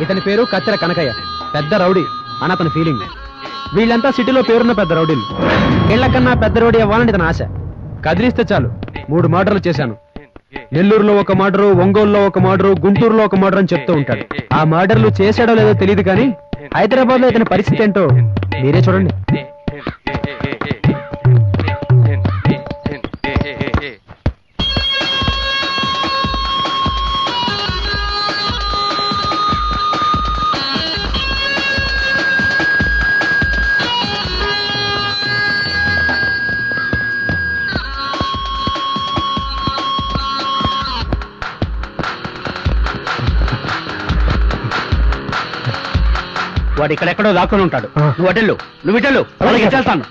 ఇతని పేరు కత్తెర కనకయ్య, పెద్ద రౌడీ అని అతని ఫీలింగ్. వీళ్ళంతా సిటీలో పేరున్న పెద్ద రౌడీలు. వీళ్ళకన్నా పెద్ద రౌడీ అవ్వాలని ఇతని ఆశ. కదిలిస్తే చాలు 3 మర్డర్లు చేశాను. నెల్లూరులో ఒక మర్డరు, ఒంగోలులో ఒక మర్డరు, గుంటూరులో ఒక మర్డర్ అని చెప్తూ ఉంటాడు. ఆ మర్డర్లు చేశాడో లేదో తెలియదు కానీ హైదరాబాద్ లో ఇతని పరిస్థితి ఏంటో మీరే చూడండి. వాడు ఇక్కడెక్కడో దాక్కుని ఉంటాడు. నువ్వు అటెళ్ళు, నువ్వు ఇటెళ్ళు, వాళ్ళకి చేస్తాను.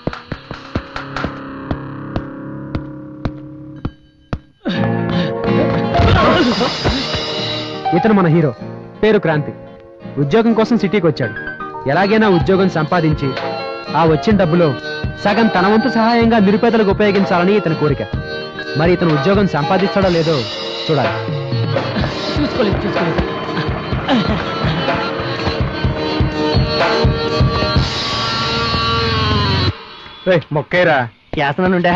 ఇతను మన హీరో, పేరు క్రాంతి. ఉద్యోగం కోసం సిటీకి వచ్చాడు. ఎలాగైనా ఉద్యోగం సంపాదించి ఆ వచ్చిన డబ్బులో సగం తన వంతు సహాయంగా నిరుపేదలకు ఉపయోగించాలని ఇతని కోరిక. మరి ఇతను ఉద్యోగం సంపాదిస్తాడో లేదో చూడాలి. చూసుకోలేదు. మొక్కేరా చేస్తున్నానుండే.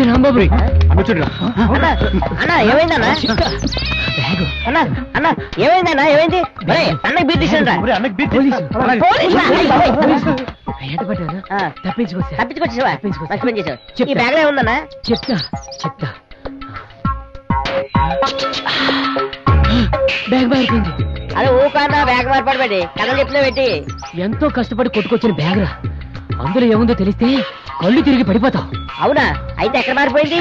రాంబాబు అన్నా ఏమైందన్నా? అన్నా అన్నా ఏమైందన్నా? ఏమైంది? అన్నకి బీట్ తీసుకుంటా. తప్పించుకొచ్చేవా? ఈ బ్యాగ్ లో ఏముందన్నా? చెప్తా. బ్యాగ్ మారిపోయింది. అదే ఊకన్నా బ్యాగ్ మార్పడి కథలు చెప్తున్నా పెట్టి. ఎంతో కష్టపడి కొట్టుకొచ్చిన బ్యాగ్ రా. అందులో ఏముందో తెలిస్తే కళ్ళు తిరిగి పడిపోతావు. అవునా? అయితే ఎక్కడ మారిపోయింది?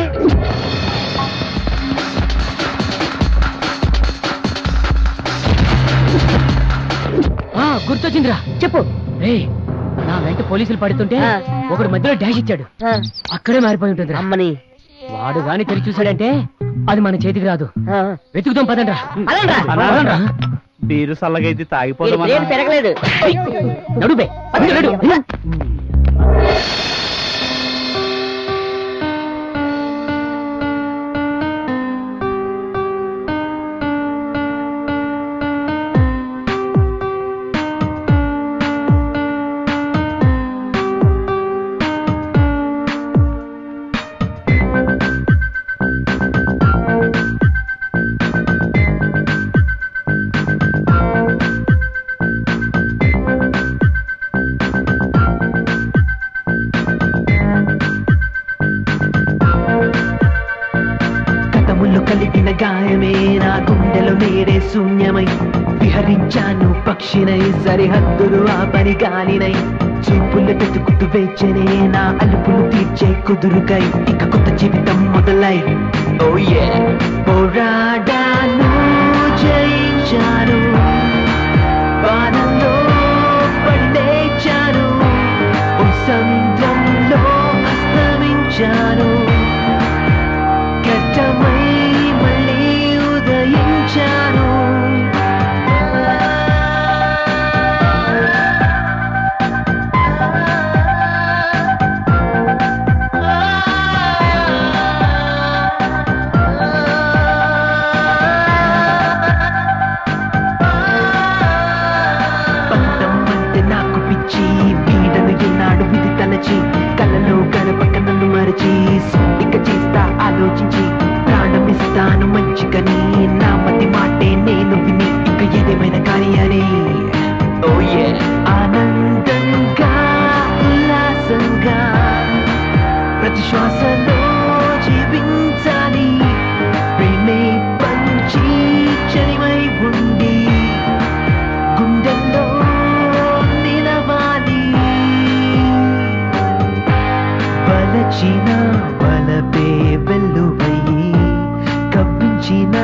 గుర్తొచ్చిందిరా, చెప్పు. నా వెంట పోలీసులు పడుతుంటే ఒకడు మధ్యలో డాష్ ఇచ్చాడు. అక్కడే మారిపోయి ఉంటుంది. అమ్మని వాడు గాని తెలిసి చూశాడంటే అది మన చేతికి రాదు. వెతుకుతాం, పదండ్రా. బీరు సల్లగైతే తాగిపోతాం. పెరగలేదు. నడుబే నడు. కలిగిన గాయమే నా గుండెలో నేడే శూన్యమై విహరించాను పక్షినై, సరిహద్దులు ఆ పని గాలినై. చూపులు వెతుకుతూ వేచనే నా అలుపులు తీర్చే కుదురుకై ఇక కొత్త జీవితం మొదలై. ఓ యే పోరాడాను, జయించాను, బాణంలో పడేచాను, ఓ సంద్రంలో అస్తమించాను, ఘట్టమై మళ్ళీ ఉదయించాను. బంధం అంటే నాకు పిచ్చి, వీడను ఏనాడు విధి తలచి, కలలో గడపక నన్ను మరచి, ఇక చేస్తా ఆలోచించి, ప్రాణమిస్తాను మంచికని, నా మతి మాటే నేను విని ఇక ఏదేమైనా కానీ అని. ఓ యే ఆనందంగా ఉల్లాసంగా ప్రతి శ్వాసలో జీవించాలి, ప్రేమే పంచి చనివై ఉండి గుండెల్లో నిలవాలి. వలచిన వలపే వెల్లువయ్యి, కవ్వించిన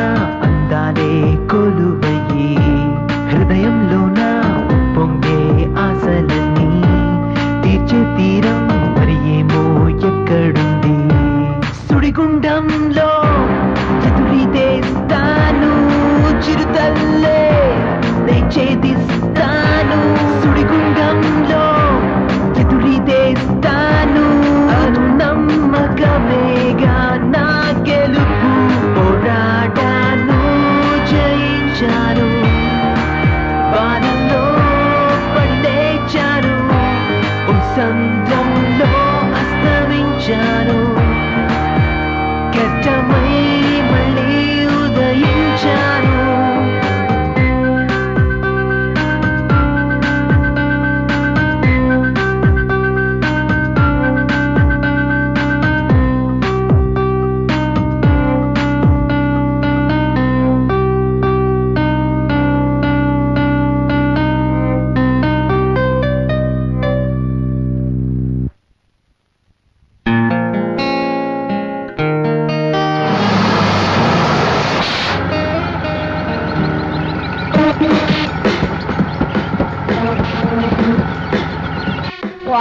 అందాలే కొలువయ్యి, హృదయంలో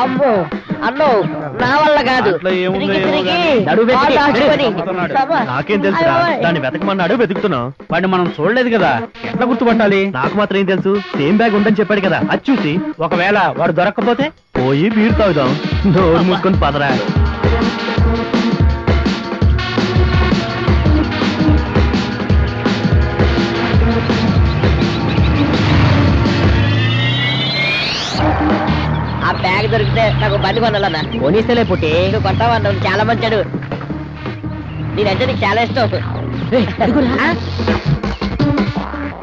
అమ్మో అన్నో నా వల్ల కాదు. అట్లా ఏముందో తిరిగి ఏమో తిరిగి గానీ. నడువు వెతికి, కాళ్ళు ఆచుకొని. పోతున్నాడు. అబ్బా. నాకేం తెలుసురా? అయ్యో. దాన్ని వెతకమన్నాడు, వెతుకుతున్నాం. వాడిని మనం చూడలేదు కదా, ఎట్లా గుర్తుపట్టాలి? నాకు మాత్రం ఏం తెలుసు? సేమ్ బ్యాగ్ ఉందని చెప్పాడు కదా, అది చూసి ఒకవేళ వాడు దొరక్కపోతే పోయి బీరు తాగుదాం. నోరు మూసుకొని పదరా. ఆ బ్యాగ్ దొరికితే నాకు బండి కొనాలన్నా. పోనీస్తేలే పుట్టి. నువ్వు కొంటావా? నువ్వు చాలా మంచాడు. నేనంటే నీకు చాలా ఇష్టం. ఏయ్, అడుగురా. ఆ?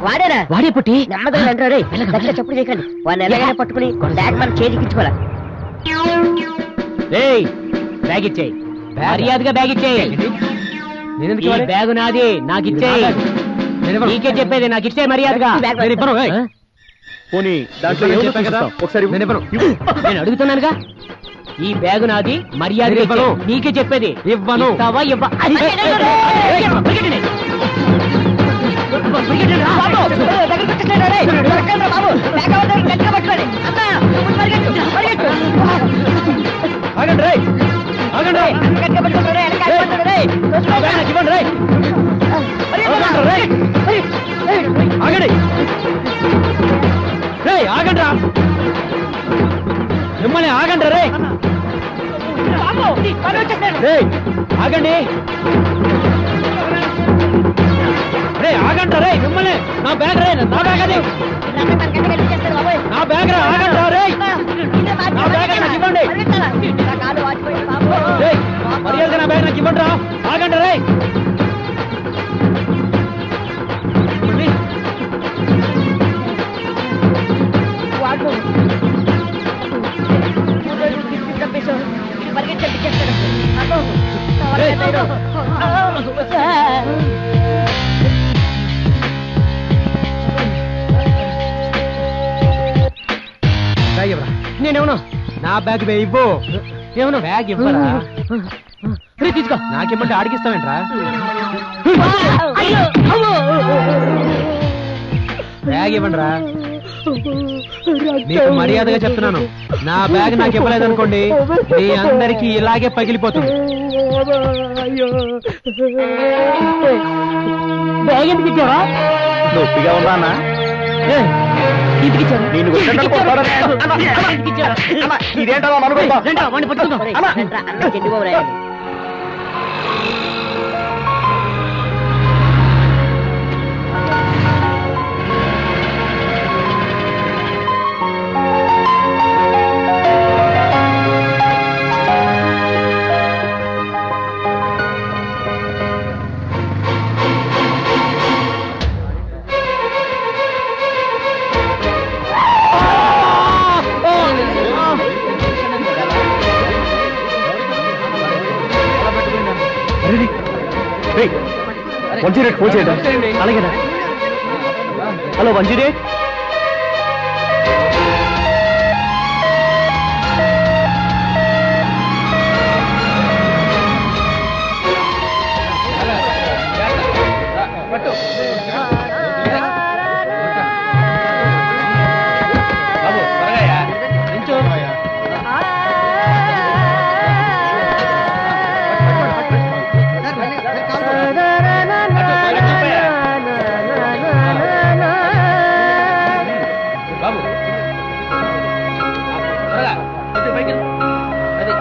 వాడేనా? వాడే పుట్టి. నెమ్మదిగా అంటారు రే. దగ్గర చెప్పుడు చేయకండి. వాడిని ఎలాగైనా పట్టుకుని బ్యాగ్ మన చేతికిచ్చుకోవాలా. ఏయ్, బ్యాగ్ ఇచ్చేయి. మర్యాదగా బ్యాగ్ ఇచ్చేయి. నేనెందుకు ఈ ఇవ్వాలి? బ్యాగు నాది, నాకు ఇచ్చేయి. నేనివ్వను. నీకే చెప్పేది, నాకు ఇచ్చే మర్యాదగా. ఈ బ్యాగ్ నేను ఇవ్వను, ఏయ్. ఆ? పోనీ దాంట్లో నేను ఏముందో చెప్పాను కదా, చూపిస్తాం. ఒకసారి నేను ఇవ్వను. నేను అడుగుతున్నానుగా. ఈ బ్యాగు నాది, మర్యాదగా నేను ఇవ్వను. ఇచ్చేయి. నీకే చెప్పేది. ఇవ్వను. ఇస్తావా, ఇవ్వ? అది పరిగెట్టండి. పరిగెట్టండి. బాబు, దగ్గరికి వచ్చేసాడు రే. దొరకండి రా బాబు. బ్యాగ్ ఎవరి దగ్గర గట్టిగా పట్టుకోండి. అన్నా, నువ్వు పరిగెట్టు, పరిగెట్టు. ఆగండి రేయ్, ఆగండి రేయ్. గట్టిగా పట్టుకోండి రే. వెనకాల పట్టుకోండి రే. నా బ్యాగ్ నాకు ఇవ్వండి రేయ్. ఆగండి రేయ్. ఆగండి రేయ్, ఆగండి రా. మిమ్మల్ని ఆగండి రే. బాబు, పని వచ్చేసాడు. రేయ్, ఆగండి రే, ఆగండి రే. మిమ్మల్ని నా బ్యాగ్ రే, నా బ్యాగ్ అది, రమ్మ మన గట్టిగా ఇచ్చేస్తాడు బాబోయ్. నా బ్యాగ్ రా. ఆగండి రే. నా బ్యాగ్ నాకు ఇవ్వండి. నా కాలు వాచిపోయింది బాబు. రేయ్, మర్యాదగా నా బ్యాగ్ నాకు ఇవ్వండి రా. ఆగండి రే. వాడు పరిగెత్తి చేస్తాడు. అబ్బో, నా వల్ల రేయ్. కాదు. బ్యాగ్ ఇవ్వరా. నేనేమన్నా నా బ్యాగ్ బే ఇవ్వు. ఏమన్నా బ్యాగ్ ఇవ్వరా. రే, తీసుకో. నాకేమంటే ఆడికిస్తావేంట్రా. అయ్యో, అమ్మో. బ్యాగ్ ఇవ్వండి రా. నీకు మర్యాదగా చెప్తున్నాను, నా బ్యాగ్ నాకు ఇవ్వలేదనుకోండి, మీ అందరికి ఇలాగే పగిలిపోతుంది. బ్యాగ్ ఎందుకు ఇచ్చావా? నొప్పిగా ఉందా అన్న? ఎందుకు ఇచ్చావు? నేను కొట్టినట్టు కొడతాడా? ఎందుకు ఇచ్చావు? ఇదేంటో అనుకుంటా. రండి, వాడిని పట్టుకుందాం. ఒరేయ్, రండ్రా, అన్న చెడ్డి బాబు రాయండి. రేయ్, 108 ఫోన్ చేయండి. అలాగేనా? హలో 108. బాబు, త్వరగా నించో. బాబు, త్వరగా కొద్దిగా పైకి వెళ్ళు. అది.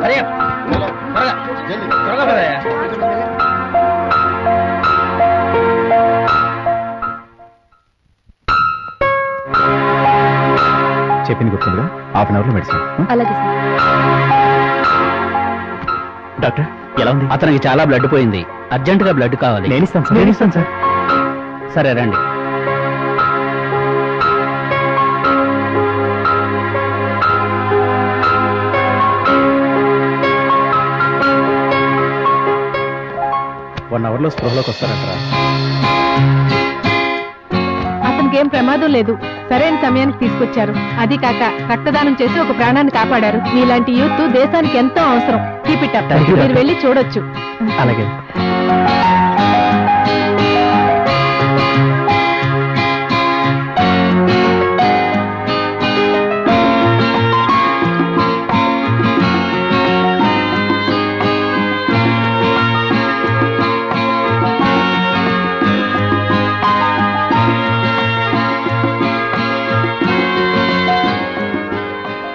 అరే, త్వరగా త్వరగా పదయ్యా. చెప్పింది గుర్తుందిగా? హాఫ్ అన్ అవర్ లో మెడిసిన్. అలాగే సార్. డాక్టర్ ఎలా ఉంది? అతనికి చాలా బ్లడ్ పోయింది. అర్జెంట్ గా బ్లడ్ కావాలి. నేను ఇస్తాను సార్. నేను ఇస్తాను సార్. సరే రండి. 1 hour లో స్పృహలోకి వస్తారంటారా? అతనికి ఏం ప్రమాదం లేదు, సరైన సమయానికి తీసుకొచ్చారు. అది కాక రక్తదానం చేసి ఒక ప్రాణాన్ని కాపాడారు. మీలాంటి యూత్ దేశానికి ఎంతో అవసరం. Keep it up. Thank you, మీరు doctor. వెళ్ళి చూడొచ్చు. అలాగే.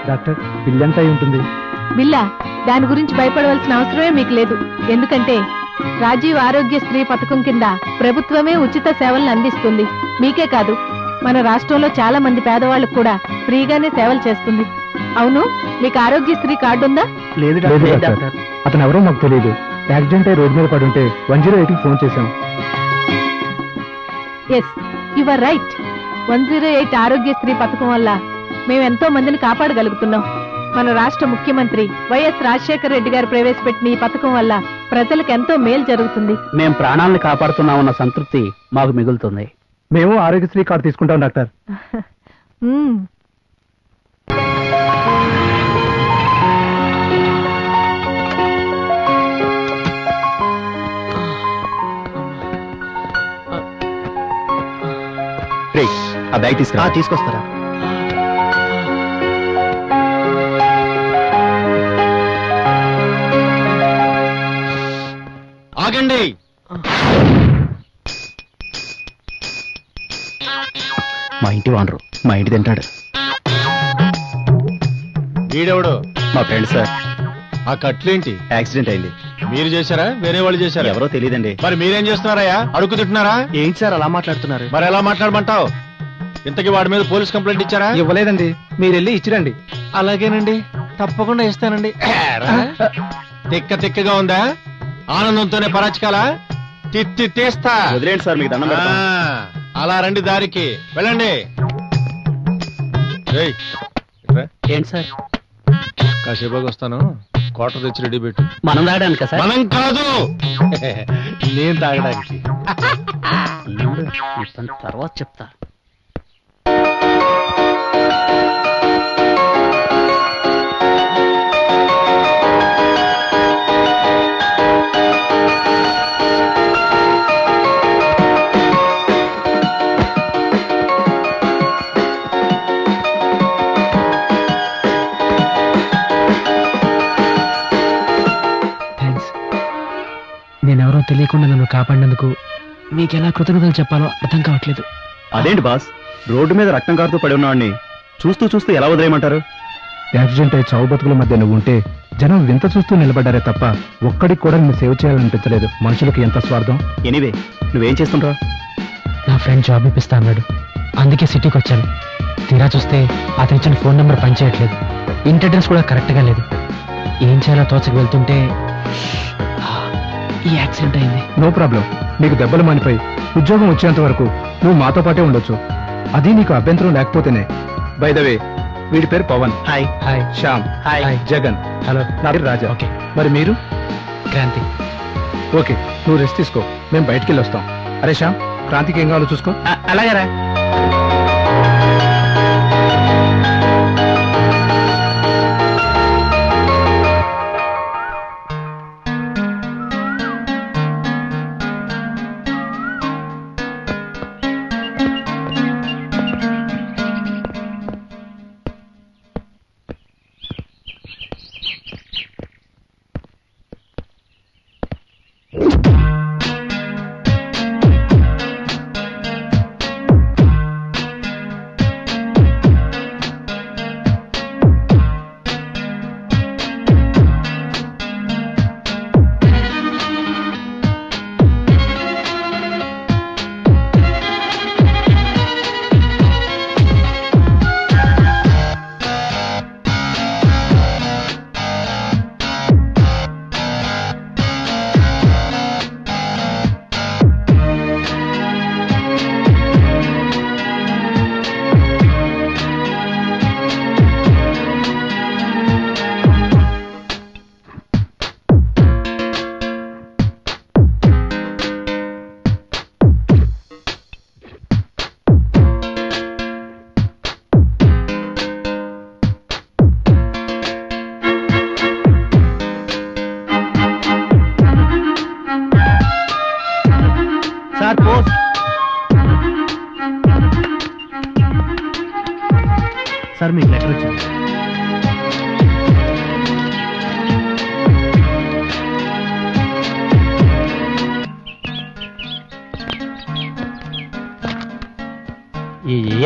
డాక్టర్, బిల్ ఎంత అయి ఉంటుంది? బిల్లా, దాని గురించి భయపడవలసిన అవసరమే మీకు లేదు. ఎందుకంటే రాజీవ్ ఆరోగ్య స్త్రీ పథకం కింద ప్రభుత్వమే ఉచిత సేవలను అందిస్తుంది. మీకే కాదు, మన రాష్ట్రంలో చాలా మంది పేదవాళ్ళకు కూడా ఫ్రీగానే సేవలు చేస్తుంది. అవును, మీకు ఆరోగ్యశ్రీ కార్డు ఉందా? లేదు డాక్టర్. అతను ఎవరో మాకు తెలియదు. యాక్సిడెంట్ అయి రోడ్డు మీద పడుంటే 108కి ఫోన్ చేశాం. Yes, you are right. 108 Aarogyasri పథకం వల్ల మేము ఎంతో మందిని కాపాడగలుగుతున్నాం. మన రాష్ట్ర ముఖ్యమంత్రి వైఎస్ రాజశేఖర రెడ్డి గారు ప్రవేశపెట్టిన ఈ పథకం వల్ల ప్రజలకు ఎంతో మేలు జరుగుతుంది. మేం ప్రాణాలను కాపాడుతున్నామన్న సంతృప్తి మాకు మిగులుతుంది. మేము ఆరోగ్యశ్రీ కార్డు తీసుకుంటాం డాక్టర్. మ్మ్. ఆ బ్యాగ్ తీసుకొస్తారా? ఆగండి. మా ఇంటి వానరు మా ఇంటి తింటాడు. వీడెవడు? మా ఫ్రెండ్ సార్. ఆ కట్లేంటి? యాక్సిడెంట్ అయింది. మీరు చేశారా, వేరే వాళ్ళు చేశారా? ఎవరో తెలియదండి. మరి మీరేం చేస్తున్నారయ్యా? అడుగు తింటున్నారా? ఏంటి సార్ అలా మాట్లాడుతున్నారు? మరి ఎలా మాట్లాడమంటావు? ఇంతకీ వాడి మీద పోలీస్ కంప్లైంట్ ఇచ్చారా? ఇవ్వలేదండి, మీరు వెళ్ళి ఇచ్చిరండి. అలాగేనండి, తప్పకుండా ఇస్తానండి. తిక్క తిక్కగా ఉందా? ఆనందంతోనే పరాచకాల తీస్తా. వదిలేండి సార్, మీకు దండం పెడతాం. అలా రండి, దారికి వెళ్ళండి. ఏయ్, ఇట్రా. ఏంటి సార్? కాసేపు వస్తాను, క్వార్టర్ తెచ్చి రెడీ పెట్టు. మనం తాగడానికి సార్? మనం కాదు, నేను తాగడానికి. తర్వాత చెప్తా. నేనెవరో తెలియకుండా నన్ను కాపాడినందుకు మీకెలా కృతజ్ఞతలు చెప్పాలో అర్థం కావట్లేదు. అదేంటి బాస్, రోడ్డు మీద రక్తం కారుతూ పడి ఉన్నవాడిని చూస్తూ చూస్తూ ఎలా వదిలేయమంటారు? యాక్సిడెంట్ అయి చావు బతుకుల మధ్య నువ్వు ఉంటే జనం వింత చూస్తూ నిలబడ్డారే తప్ప ఒక్కడికి కూడా నిన్ను సేవ్ చేయాలనిపించలేదు. మనుషులకు ఎంత స్వార్థం. ఎనీవే, నువ్వేం చేస్తుంటావు? నా ఫ్రెండ్ జాబ్ ఇప్పిస్తా అన్నాడు, అందుకే సిటీకి వచ్చాను. తీరా చూస్తే అతను ఇచ్చిన ఫోన్ నెంబర్ పనిచేయట్లేదు, ఇంటి అడ్రస్ కూడా కరెక్ట్గా లేదు. ఏం చేయాలో తోచకు వెళ్తుంటే ఈ యాక్సిడెంట్ అయింది. నో ప్రాబ్లం, నీకు దెబ్బలు మానిపోయి ఉద్యోగం వచ్చేంత వరకు నువ్వు మాతో పాటే ఉండొచ్చు. అది నీకు అభ్యంతరం లేకపోతేనే. బై ద వే, వీడి పేరు Pawan. Hi. Hi. Shyam. Hi. Jagan. Hello. నా పేరు రాజా. ఓకే. మరి మీరు? క్రాంతి. ఓకే, నువ్వు రెస్ట్ తీసుకో, మేము బయటికి వెళ్ళి వస్తాం. అరే శ్యామ్, క్రాంతికి ఏం కావాలో చూసుకో. అలాగేరా.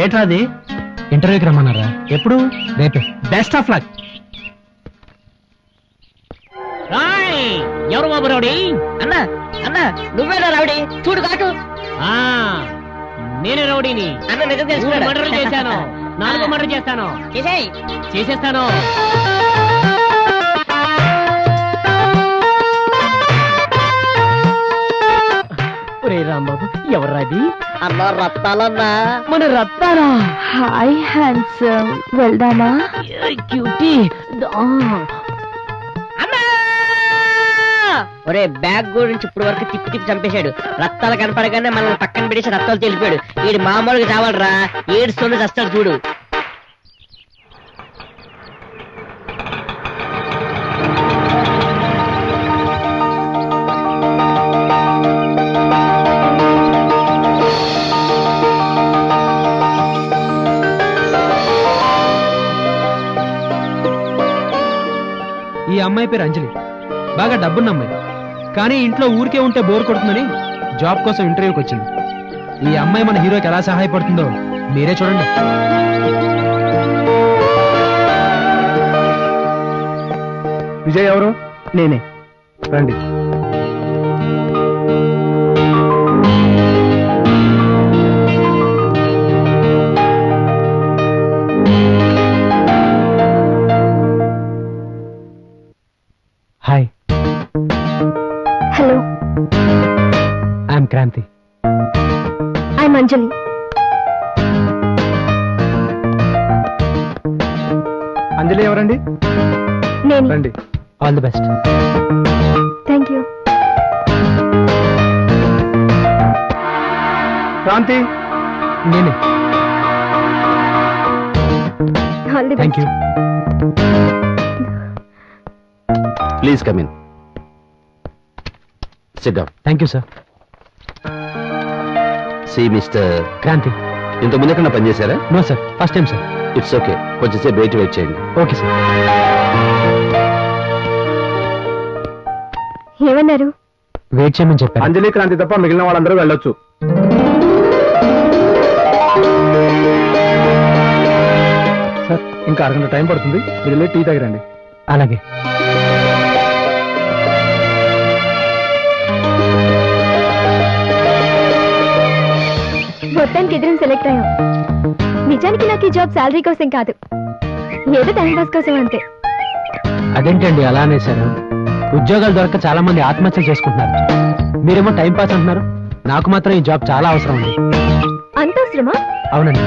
ఏట్రా అది? ఇంటర్వ్యూకి రమ్మన్నారా? ఎప్పుడు? రేపే. Best of luck. ఎవరు బాబు రౌడీ? అన్న అన్న నువ్వేనా రౌడీ? చూడు కాటు. నేనే రౌడీని. అన్న నిజం తెలుసుకున్నాడు. మర్డర్ చేశాను. 4 మర్డర్ చేస్తాను. చేసేస్తాను. రాంబాబు ఎవర్రాది? అన్న రత్తాలన్నా. మన రత్తారా? హాయ్ హ్యాండ్సమ్, వెళ్దామా? క్యూటీ. ఒరే బ్యాగ్ గురించి ఇప్పుడు వరకు తిప్పి చంపేశాడు. రత్తాలు కనపడగానే మనల్ని పక్కన పెడేసి రత్తాలు తెలిపాడు. వీడు మామూలుగా చావాలరా, ఏడుస్తుంది చస్తాడు చూడు. ఈ అమ్మాయి పేరు అంజలి. బాగా డబ్బున్న అమ్మాయి. కానీ ఇంట్లో ఊరికే ఉంటే బోర్ కొడుతుందని జాబ్ కోసం ఇంటర్వ్యూకి వచ్చింది. ఈ అమ్మాయి మన హీరోకి ఎలా సహాయపడుతుందో మీరే చూడండి. విజయ్ ఎవరు? నేనే. రండి. Hi. Hello, I'm Kranthi. I'm Anjali. Anjali ఎవరండి? నేను. రండి. All the best. Thank you. Kranthi. నేనే. All the thank best. You. Please come in. Sit down. Thank you sir. See mister Kranthi. ఇంత ముందు ఎక్కడ పనిచేశారా? No sir, first time sir. It's okay, కొంచెంసేపు wait చేయండి. Okay sir. ఏమన్నారు? వెయిట్ చేయమని చెప్పారు. అంజలి, క్రాంతి తప్ప మిగిలిన వాళ్ళందరూ వెళ్ళొచ్చు. సార్, ఇంకా అరగంట టైం పడుతుంది. మీరు వెళ్ళి టీ తాగిరండి. అలాగే. మొత్తానికి ఇద్దరం సెలెక్ట్ అయ్యాం. నిజానికి నాకు ఈ జాబ్ శాలరీ కోసం కాదు, ఏదో టైం పాస్ కోసం అంతే. అదేంటండి అలా అనేసారు? ఉద్యోగాలు దొరక చాలా మంది ఆత్మహత్యలు చేసుకుంటున్నారు. మీరేమో టైం పాస్ అంటున్నారు. నాకు మాత్రం ఈ జాబ్ చాలా అవసరం ఉంది. అంత అవసరమా? అవునండి.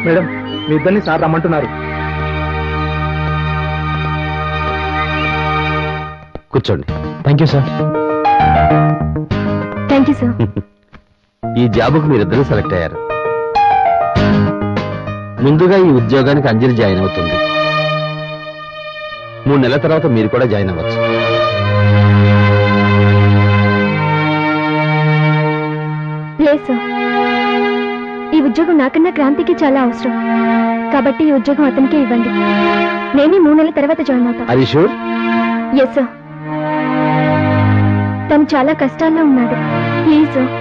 మేడం, మీ ఇద్దరిని సార్ రమ్మంటున్నారు. కూర్చోండి. Thank you sir. Thank you sir. ఈ జాబుకు మీరిద్దరూ సెలెక్ట్ అయ్యారు. ముందుగా ఈ ఉద్యోగానికి అంజలి జాయిన్ అవుతుంది. 3 నెలల తర్వాత మీరు కూడా జాయిన్ అవ్వచ్చు. లేదు సార్, ఈ ఉద్యోగం నాకన్నా క్రాంతికి చాలా అవసరం. కాబట్టి ఈ ఉద్యోగం అతనికే ఇవ్వండి. నేనే 3 నెలల తర్వాత జాయిన్ అవుతాను. Are you sure? Yes sir. తను చాలా కష్టాల్లో ఉన్నాడు. Please sir,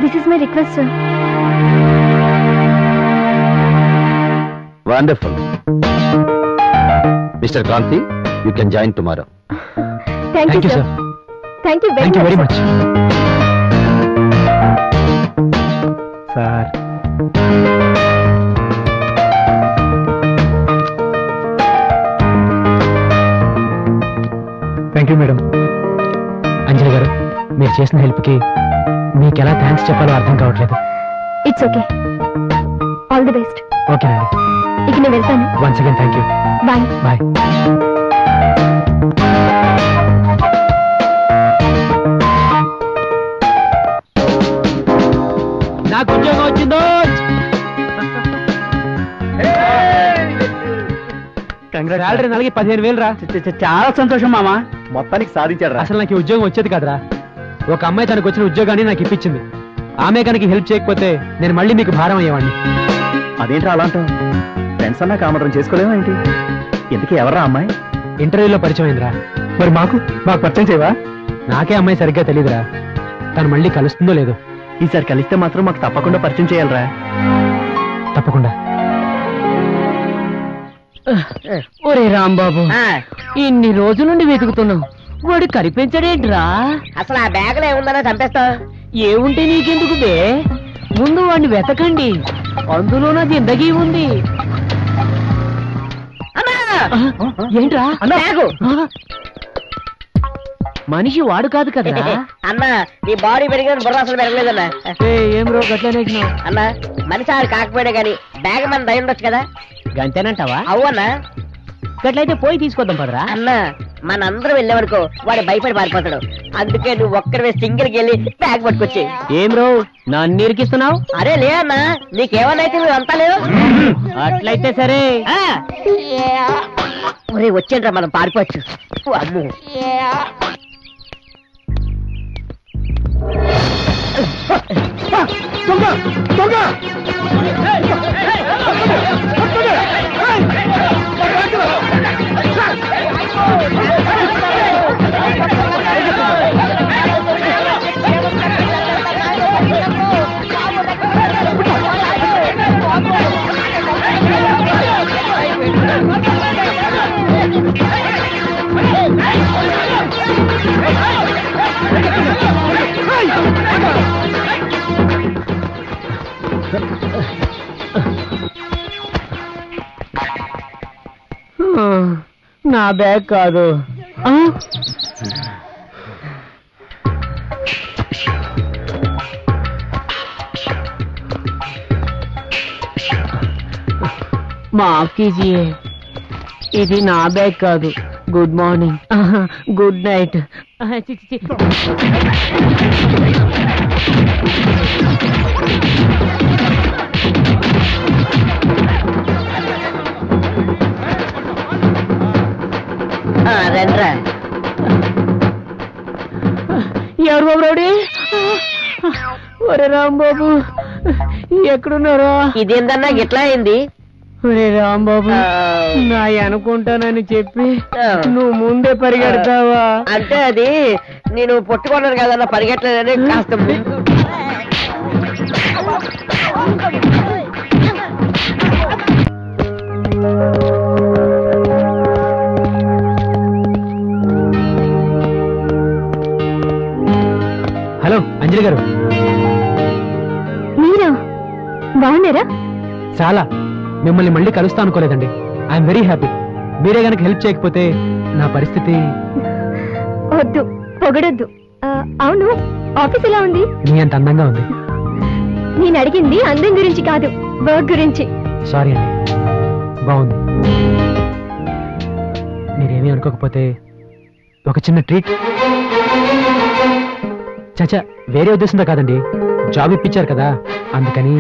this is my request sir. Wonderful. Mister Kranthi, you can join tomorrow. Thank you thank you sir. Sir. Thank you thank you very very much. Much. Sir, thank you madam. Anjali garu, మీరు చేసిన హెల్ప్కి మీకు ఎలా thanks చెప్పాలో అర్థం కావట్లేదు. It's okay. All the best. ఓకేనండి. ఇక నేను వెళ్తాను. Once again thank you. Bye. Bye. నాకు ఉద్యోగం వచ్చిందో. శాలరీ నెలకి 15,000 రా. చాలా సంతోషం మామ, మొత్తానికి సాధించాడు రా. అసలు నాకు ఈ ఉద్యోగం వచ్చేది కదరా. ఒక అమ్మాయి తనకు వచ్చిన ఉద్యోగాన్ని నాకు ఇప్పించింది. ఆమె కనుక హెల్ప్ చేయకపోతే నేను మళ్ళీ మీకు భారం అయ్యేవాడిని. అదేంట్రా అలా అంటావు? ఫ్రెండ్స్ అన్నా కామరం చేసుకోలేమా ఏంటి? ఎందుకు ఎవరా అమ్మాయి? ఇంటర్వ్యూలో పరిచయం అయిందిరా. మరి మాకు పరిచయం చేయవా? నాకే అమ్మాయి సరిగ్గా తెలియదురా. తను మళ్ళీ కలుస్తుందో లేదో. ఈసారి కలిస్తే మాత్రం మాకు తప్పకుండా పరిచయం చేయాలరా. తప్పకుండా. ఒరే రాంబాబు, ఇన్ని రోజుల నుండి వెతుకుతున్నావు, వాడు కనిపించడేంట్రా? అసలు ఆ బ్యాగ్ లో ఏముందన్నా చంపేస్తావు. ఏముంటే నీకెందుకు బే? ముందు వాడిని వెతకండి, అందులో నా జిందగీ ఉంది. ఏంట్రా బ్యాగు? మనిషి వాడు కాదు కదా అన్నా. నీ బాడీ పెరిగిన బుర్ర అసలు పెరగలేదన్నా. ఏం రో గట్లనే అన్నా. మనిషి ఆడు కాకపోయాడే గాని బ్యాగ్ మన దయ ఉండొచ్చు కదా. గంతేనంటావా? అవునా? గట్లయితే పోయి తీసుకొద్దాం పదరా. అన్నా మనందరం వెళ్ళేవనుకో వాడు భయపడి పారిపోతాడు. అందుకే నువ్వు ఒక్కరివే సింగిల్కి వెళ్ళి బ్యాగ్ పట్టుకొచ్చి. ఏం రో నన్ను ఇరికిస్తున్నావు? అరే లే అన్నా, నీకేమన్నైతే నువ్వు అంతా లేవు. అట్లయితే సరే. ఒరే వచ్చేంట్రా, మనం పారిపోవచ్చు. అమ్ము నా బ్యాగ్ కాదు. మాఫ్ కీజియే, ఇది నా బ్యాగ్ కాదు. Good morning, good night. రండ్రా. ఎవరు బాబు రౌడీ? ఒరే రాంబాబు ఎక్కడున్నారా? ఇదేందన్నా గిట్లా అయింది? ఒరే రాంబాబు, నా అనుకుంటానని చెప్పి నువ్వు ముందే పరిగెడతావా? అంటే అది నేను పట్టుకున్నాను కదన్నా, పరిగెట్టలేదని కాస్త హలో అంజలి గారు. మీరా? బాగున్నారా? చాలా. మిమ్మల్ని మళ్ళీ కలుస్తా అనుకోలేదండి. I'm very happy. మీరే గనక హెల్ప్ చేయకపోతే నా పరిస్థితి. వద్దు, పొగడొద్దు. అవును, ఆఫీస్ ఎలా ఉంది? మీ అంత అందంగా ఉంది. నేను అడిగింది అందం గురించి కాదు, వర్క్ గురించి. సారీ అండి. బాగుంది. మీరేమీ అనుకోకపోతే ఒక చిన్న ట్రీట్. చచ్చా, వేరే ఉద్దేశంతో కాదండి. జాబ్ ఇప్పించారు కదా అందుకని.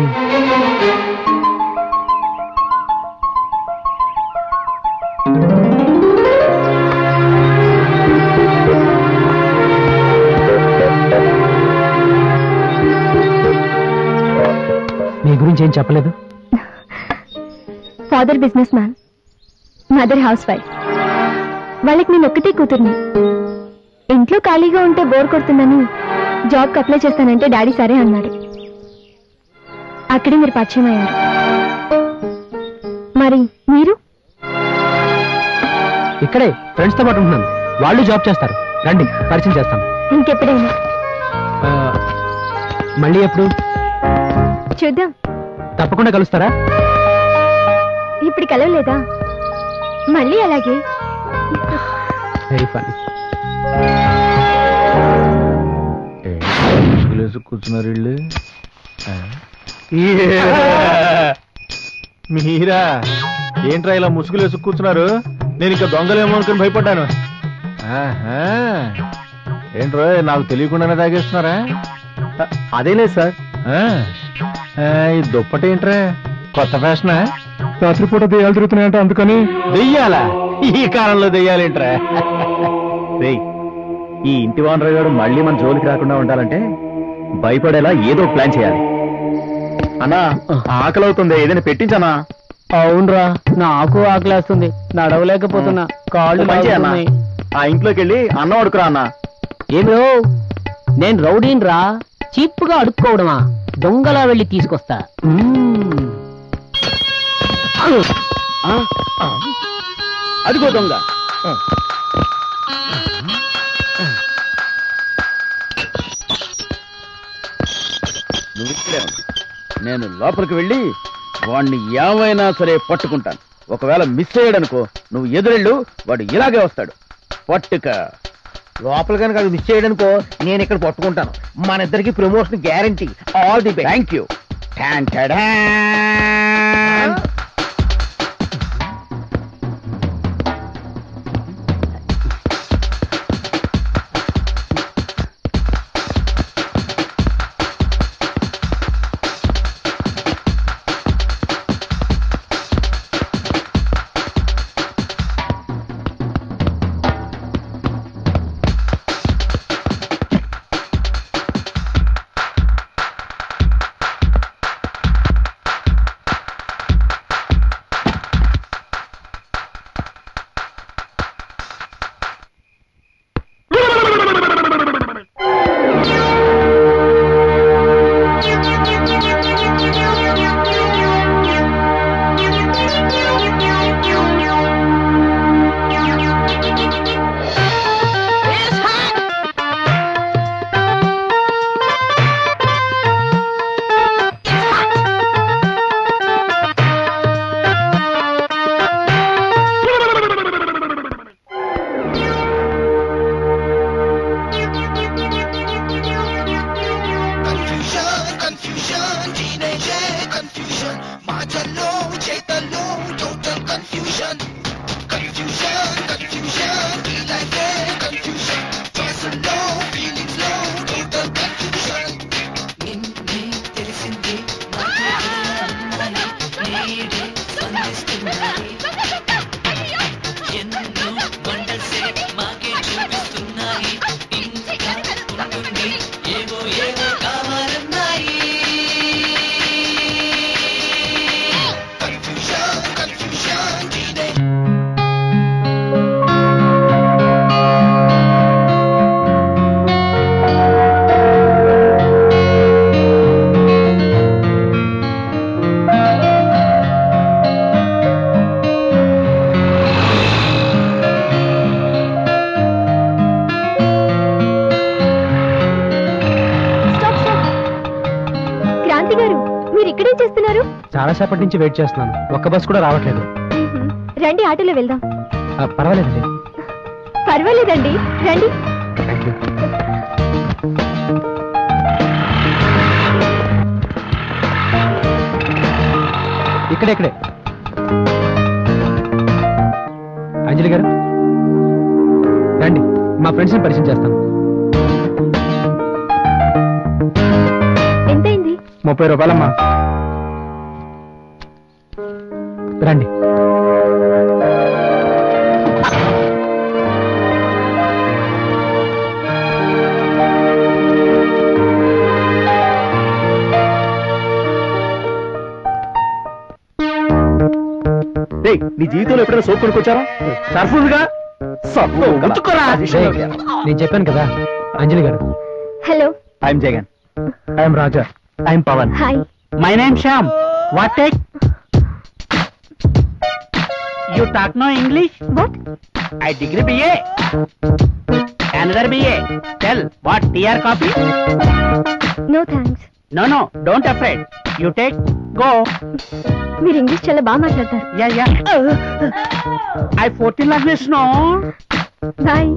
మీ గురించి ఏం చెప్పలేదు? Father business man, mother house wife. వాళ్ళకి నేను ఒక్కటే కూతుర్ని. ఇంట్లో ఖాళీగా ఉంటే బోర్ కొడుతుందని జాబ్కి అప్లై చేస్తానంటే డాడీ సరే అన్నాడు. అక్కడే మీరు పరిచయం అయ్యారు. మరి మీరు? ఇక్కడే ఫ్రెండ్స్ తో పాటు ఉంటున్నాను. వాళ్ళు జాబ్ చేస్తారు. రండి పరిచయం చేస్తాం. ఇంకెప్పుడైనా. మళ్ళీ ఎప్పుడు? చూద్దాం. తప్పకుండా కలుస్తారా? ఇప్పుడు కలవలేదా? మళ్ళీ అలాగే. Very funny. కూర్చున్నారు వీళ్ళు. మీరా ఏంట్రా ఇలా ముసుగులు వేసుకు కూర్చున్నారు? నేను ఇంకా దొంగలేమో అనుకుని భయపడ్డాను. ఏంట్రో నాకు తెలియకుండానే తాగేస్తున్నారా? అదేలేదు సార్. ఈ దుప్పటి ఏంట్రా, కొత్త ఫ్యాషనా? రాత్రిపూట దెయ్యాలు తిరుగుతున్నాయంట, అందుకని. దెయ్యాలా? ఈ కాలంలో దెయ్యాలేంట్రా? ఈ ఇంటి ఓనర్ గారు మళ్ళీ మన జోలికి రాకుండా ఉండాలంటే భయపడేలా ఏదో ఒక ప్లాన్ చేయాలి. అన్నా ఆకలి అవుతుంది, ఏదైనా పెట్టించనా? అవునరా, నాకు ఆకలేస్తుంది, నడవలేకపోతున్నా, కాళ్ళు మంచి అన్న, ఆ ఇంట్లోకి వెళ్ళి అన్నం అడుకురా అన్న. ఏమిరో, నేను రౌడీని రా, చీప్గా అడుక్కోవడమా? దొంగలా వెళ్ళి తీసుకొస్తా. అదిగో దొంగ. నువ్వు ఇక్కడే ఉంది, నేను లోపలికి వెళ్ళి వాడిని ఏమైనా సరే పట్టుకుంటాను. ఒకవేళ మిస్ అయ్యాడనుకో, నువ్వు ఎదురెళ్ళు, వాడు ఇలాగే వస్తాడు. పట్టుక లోపల కనుక అది మిస్ చేయడానికో నేను ఇక్కడ పట్టుకుంటాను. మన ఇద్దరికి promotion guarantee. All the best. Thank you. చాలాసేపటి నుంచి వెయిట్ చేస్తున్నాను, ఒక్క బస్ కూడా రావట్లేదు. రండి, ఆటోలో వెళ్దాం. పర్వాలేదండి. పర్వాలేదండి, రండి. Thank you. ఇక్కడే అంజలి గారు రండి, మా ఫ్రెండ్స్ని పరిచయం చేస్తాను. ఎంతైంది? 30 రూపాయలమ్మా. రండి. నీ జీవితంలో ఎప్పుడైనా సోప్ కొనుక్కొచ్చారా? సర్ఫుల్గా నేను చెప్పాను కదా, అంజలి గారు. Hello, I'm Jagan. I'm Raja. I'm Pawan. Hi. My name Shyam. What take? You talk no English? What? I degree BA. Another BA. Tell, what tea or coffee? No thanks. No, don't afraid. You take, go. మీరు English చాలా బాగా మాట్లాడతారు. Yeah. I 14 language, no? Bye.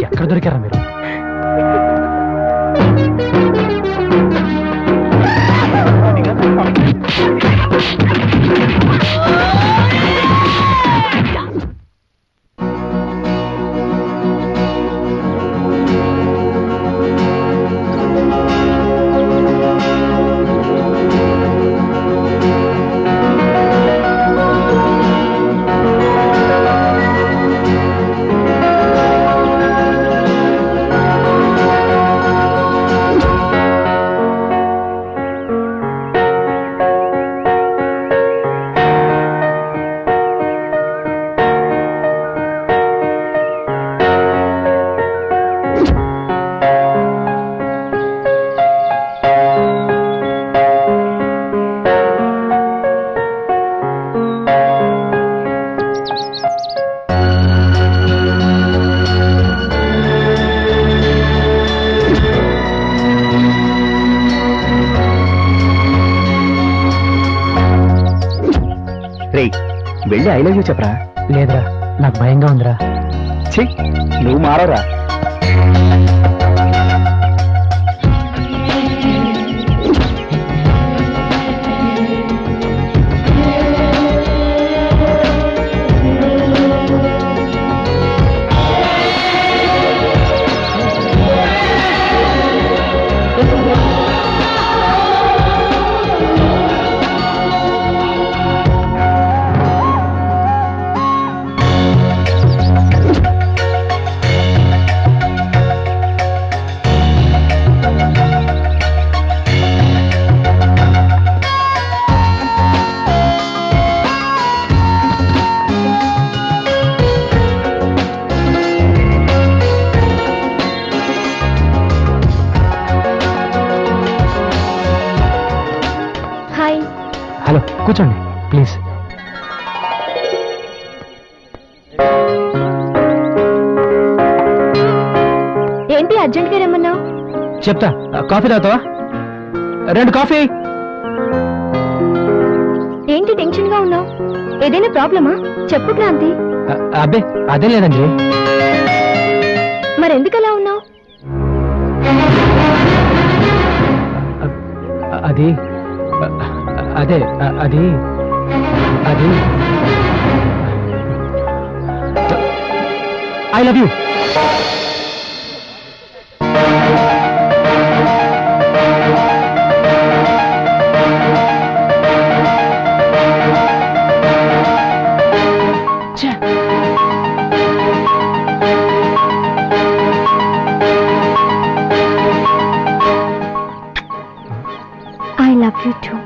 ఎక్కడ దొరికారా మీరు? రే వెళ్ళి I love you చెప్పరా. లేదురా, నాకు భయంగా ఉందిరా. ఛీ, నువ్వు మారరా. హలో, కూర్చోండి ప్లీజ్. ఏంటి అర్జెంట్గా రమ్మన్నావు? చెప్తా. కాఫీ తాగుతావా? 2 కాఫీ. ఏంటి టెన్షన్ గా ఉన్నావు? ఏదైనా ప్రాబ్లమా? చెప్పు క్రాంతి. అబ్బే అదే లేదండి. మరెందుకలా ఉన్నావు? అది అదే అది అది I love you. I love you too.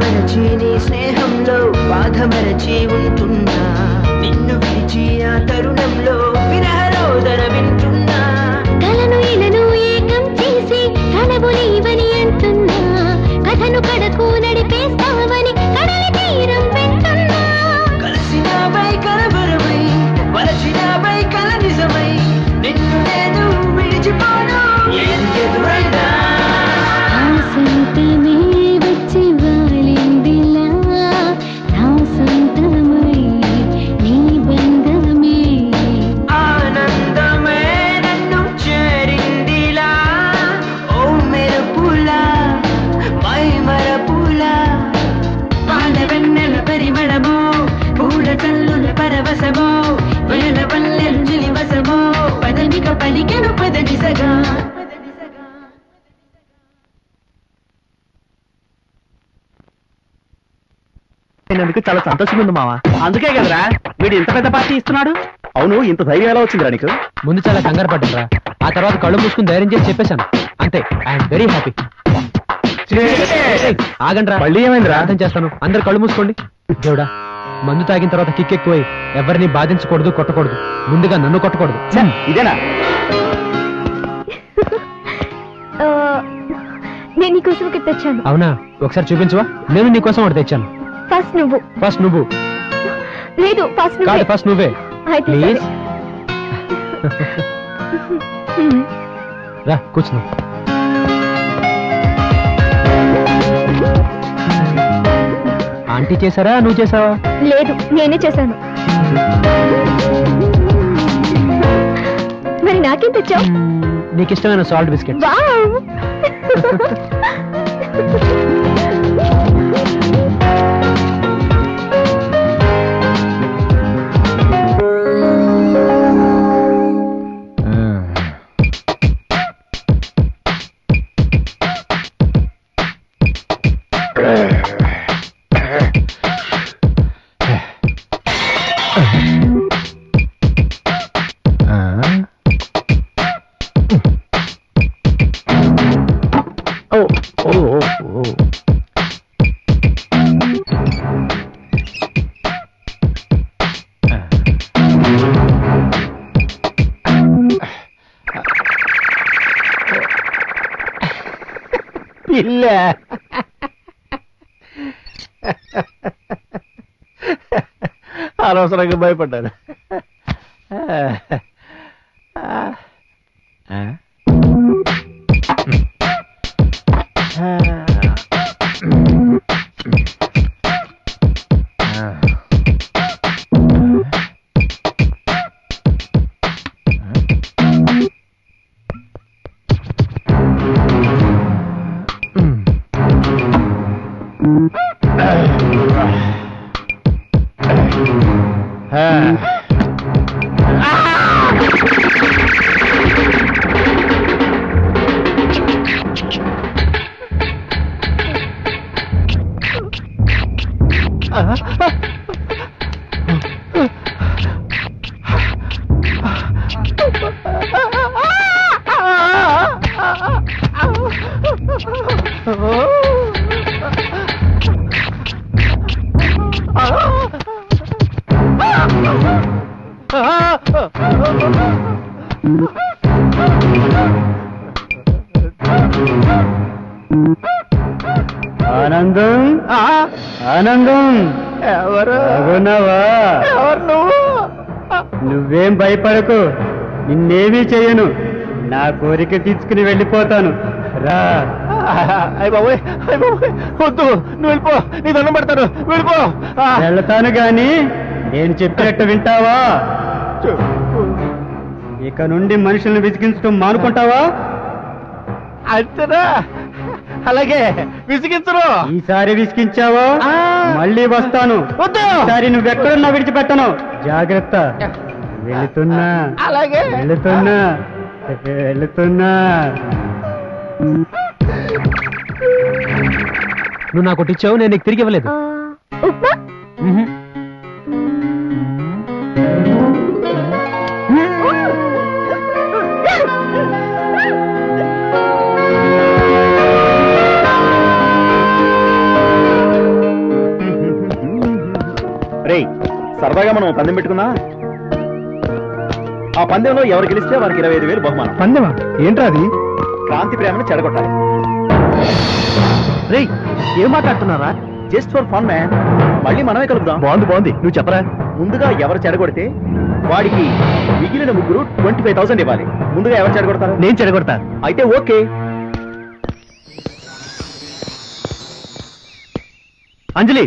మరచి నీ స్నేహంలో బాధమరచి ఉంటున్నా నిన్ను విడిచి ఆ తరుణంలో విరహరోదన వింటున్నా కలను ఇలను ఏకం చేసి కలవు నీవని అంటున్నా కథను కడకు నడిపేస్తావని కడలి తీరం వింటున్నా కలిసినాపై కలవరమై వలచినాపై కల నిజమై నిన్ను నేను విడిచిపోను ఏది ఎదురైనా సొంతమే వచ్చి వాలిందిలా నా సొంతమై నీ బంధమే ఆనందమే నన్ను చేరిందిలా ఓ మెరుపులా మై మరపులా పాలవెన్నెల పరిమళమో పూల చల్లుల పరవశమో వేల పల్లెలు నిలివసమో పదనిక పలికెను పదనిసగా అందుకు చాలా సంతోషంగా ఉంది మావా. అందుకే కదరా వీడు ఇంత పెద్ద పార్టీ ఇస్తున్నాడు. అవును, ఇంత ధైర్యం ఎలా వచ్చిందిరా నీకు? ముందు చాలా కంగారు పడ్డారా, ఆ తర్వాత కళ్ళు మూసుకుని ధైర్యం చేసి చెప్పేశాను అంతే. I'm very happy. ఆగండ్రా, మళ్ళీ ఏమైందిరా? అర్థం చేస్తాను. అందరు కళ్ళు మూసుకోండి. దేవుడా, మందు తాగిన తర్వాత కిక్ ఎక్కువై ఎవరిని బాధించకూడదు, కొట్టకూడదు. ముందుగా నన్ను కొట్టకూడదు. ఇదేనా? నేను నీకోసం ఒకటి తెచ్చాను. అవునా, ఒకసారి చూపించవా? నేను నీకోసం ఒకటి తెచ్చాను. ఫస్ట్ నువ్వు. ఫస్ట్ నువ్వు? లేదు, ఫస్ట్ కాదు, ఫస్ట్ నువ్వే. ప్లీజ్ రా కూర్చున్నావు. ఆంటీ చేశారా, నువ్వు చేసావా? లేదు, నేనే చేశాను. మరి నాకేం తెచ్చావు? నీకు ఇష్టమైన సాల్ట్ బిస్కెట్. వావ్! పిల్ల అనవసరంగా భయపడ్డాను. ఆనందం, ఆనందం, ఎవరు నువ్వు? నువ్వేం భయపడకు, నిన్నేమీ చెయ్యను. నా కోరిక తీసుకుని వెళ్ళిపోతాను. రా. వద్దు, నువ్వు వెళ్ళిపో, నీ దండం పెడతాను, వెళ్ళిపో. వెళ్తాను గాని నేను చెప్పినట్టు వింటావా? ఇక నుండి మనుషుల్ని విసిగించడం మానుకుంటావా? అంతేనా? అలాగే, విసిగించరు. ఈసారి విసిగించావో మళ్ళీ వస్తాను. ఈసారి నువ్వెక్కడున్నా విడిచిపెట్టను. జాగ్రత్త. వెళుతున్నా, అలాగే వెళుతున్నా, వెళుతున్నా. నువ్వు నాకు ఒకటి ఇచ్చావు, నేను నీకు తిరిగి ఇవ్వలేదు. ఉప్మా? సరదాగా మనం పందెం పెట్టుకున్నా ఆ పందెంలో ఎవరు గెలిస్తే వారికి 25,000 బహుమానం. పందెమా? ఏంట్రా అది? క్రాంతి ప్రేమను చెడగొట్టాలి. రేయ్, ఏం మాట్లాడుతున్నారా? Just for fun man. మళ్ళీ మనమే కలుపుదాం. బాగుంది, నువ్వు చెప్పరా. ముందుగా ఎవరు చెడగొడితే వాడికి మిగిలిన ముగ్గురు 25,000 ఇవ్వాలి. ముందుగా ఎవరు చెడగొడతారు? నేను చెడగొడతా. అయితే ఓకే. అంజలి,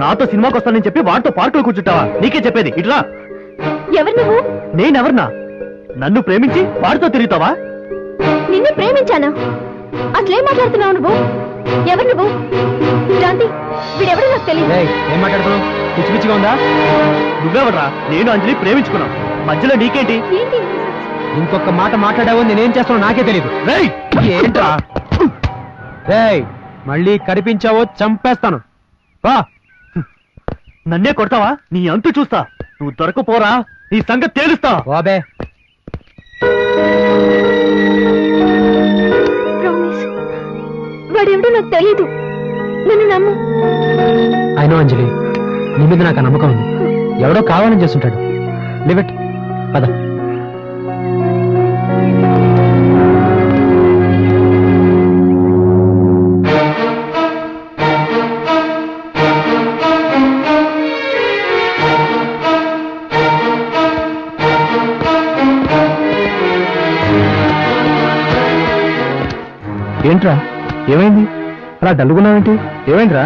నాతో సినిమాకి వస్తానని చెప్పి వాడితో పార్కులో కూర్చుంటావా? నీకే చెప్పేది, ఇట్లా. ఎవరు నువ్వు? నేనెవర్నా? నన్ను ప్రేమించి వాడితో తిరుగుతావా? నిన్ను ప్రేమించానా? అసలేం మాట్లాడుతున్నావు నువ్వు? ఎవరు నువ్వు? క్రాంతి, వీడెవడో నాకు తెలియదు. ఏం మాట్లాడుతున్నావు? పిచ్చి పిచ్చిగా ఉందా? నువ్వెవర్రా? నేను అంజలి ప్రేమించుకున్నాం, మధ్యలో నీకేంటి? ఏంటి? ఇంకొక మాట మాట్లాడావో నేనేం చేస్తానో నాకే తెలియదు. ఏంట్రా? మళ్ళీ కనిపించావో చంపేస్తాను. నన్నే కొడతావా? నీ అంతు చూస్తా. నువ్వు దొరకపోరా, నీ సంగతి తేలుస్తా. బాబే, వాడెవడో నాకు తెలీదు, నన్ను నమ్ము. అయినా అంజలి, నీ మీద నాకు ఆ నమ్మకం ఉంది. ఎవడో కావాలని చేస్తుంటాడు. లివ్ ఇట్, పద. ఏంట్రా, ఏమైంది? అలా డల్గున్నావేంటి? ఏమైందిరా?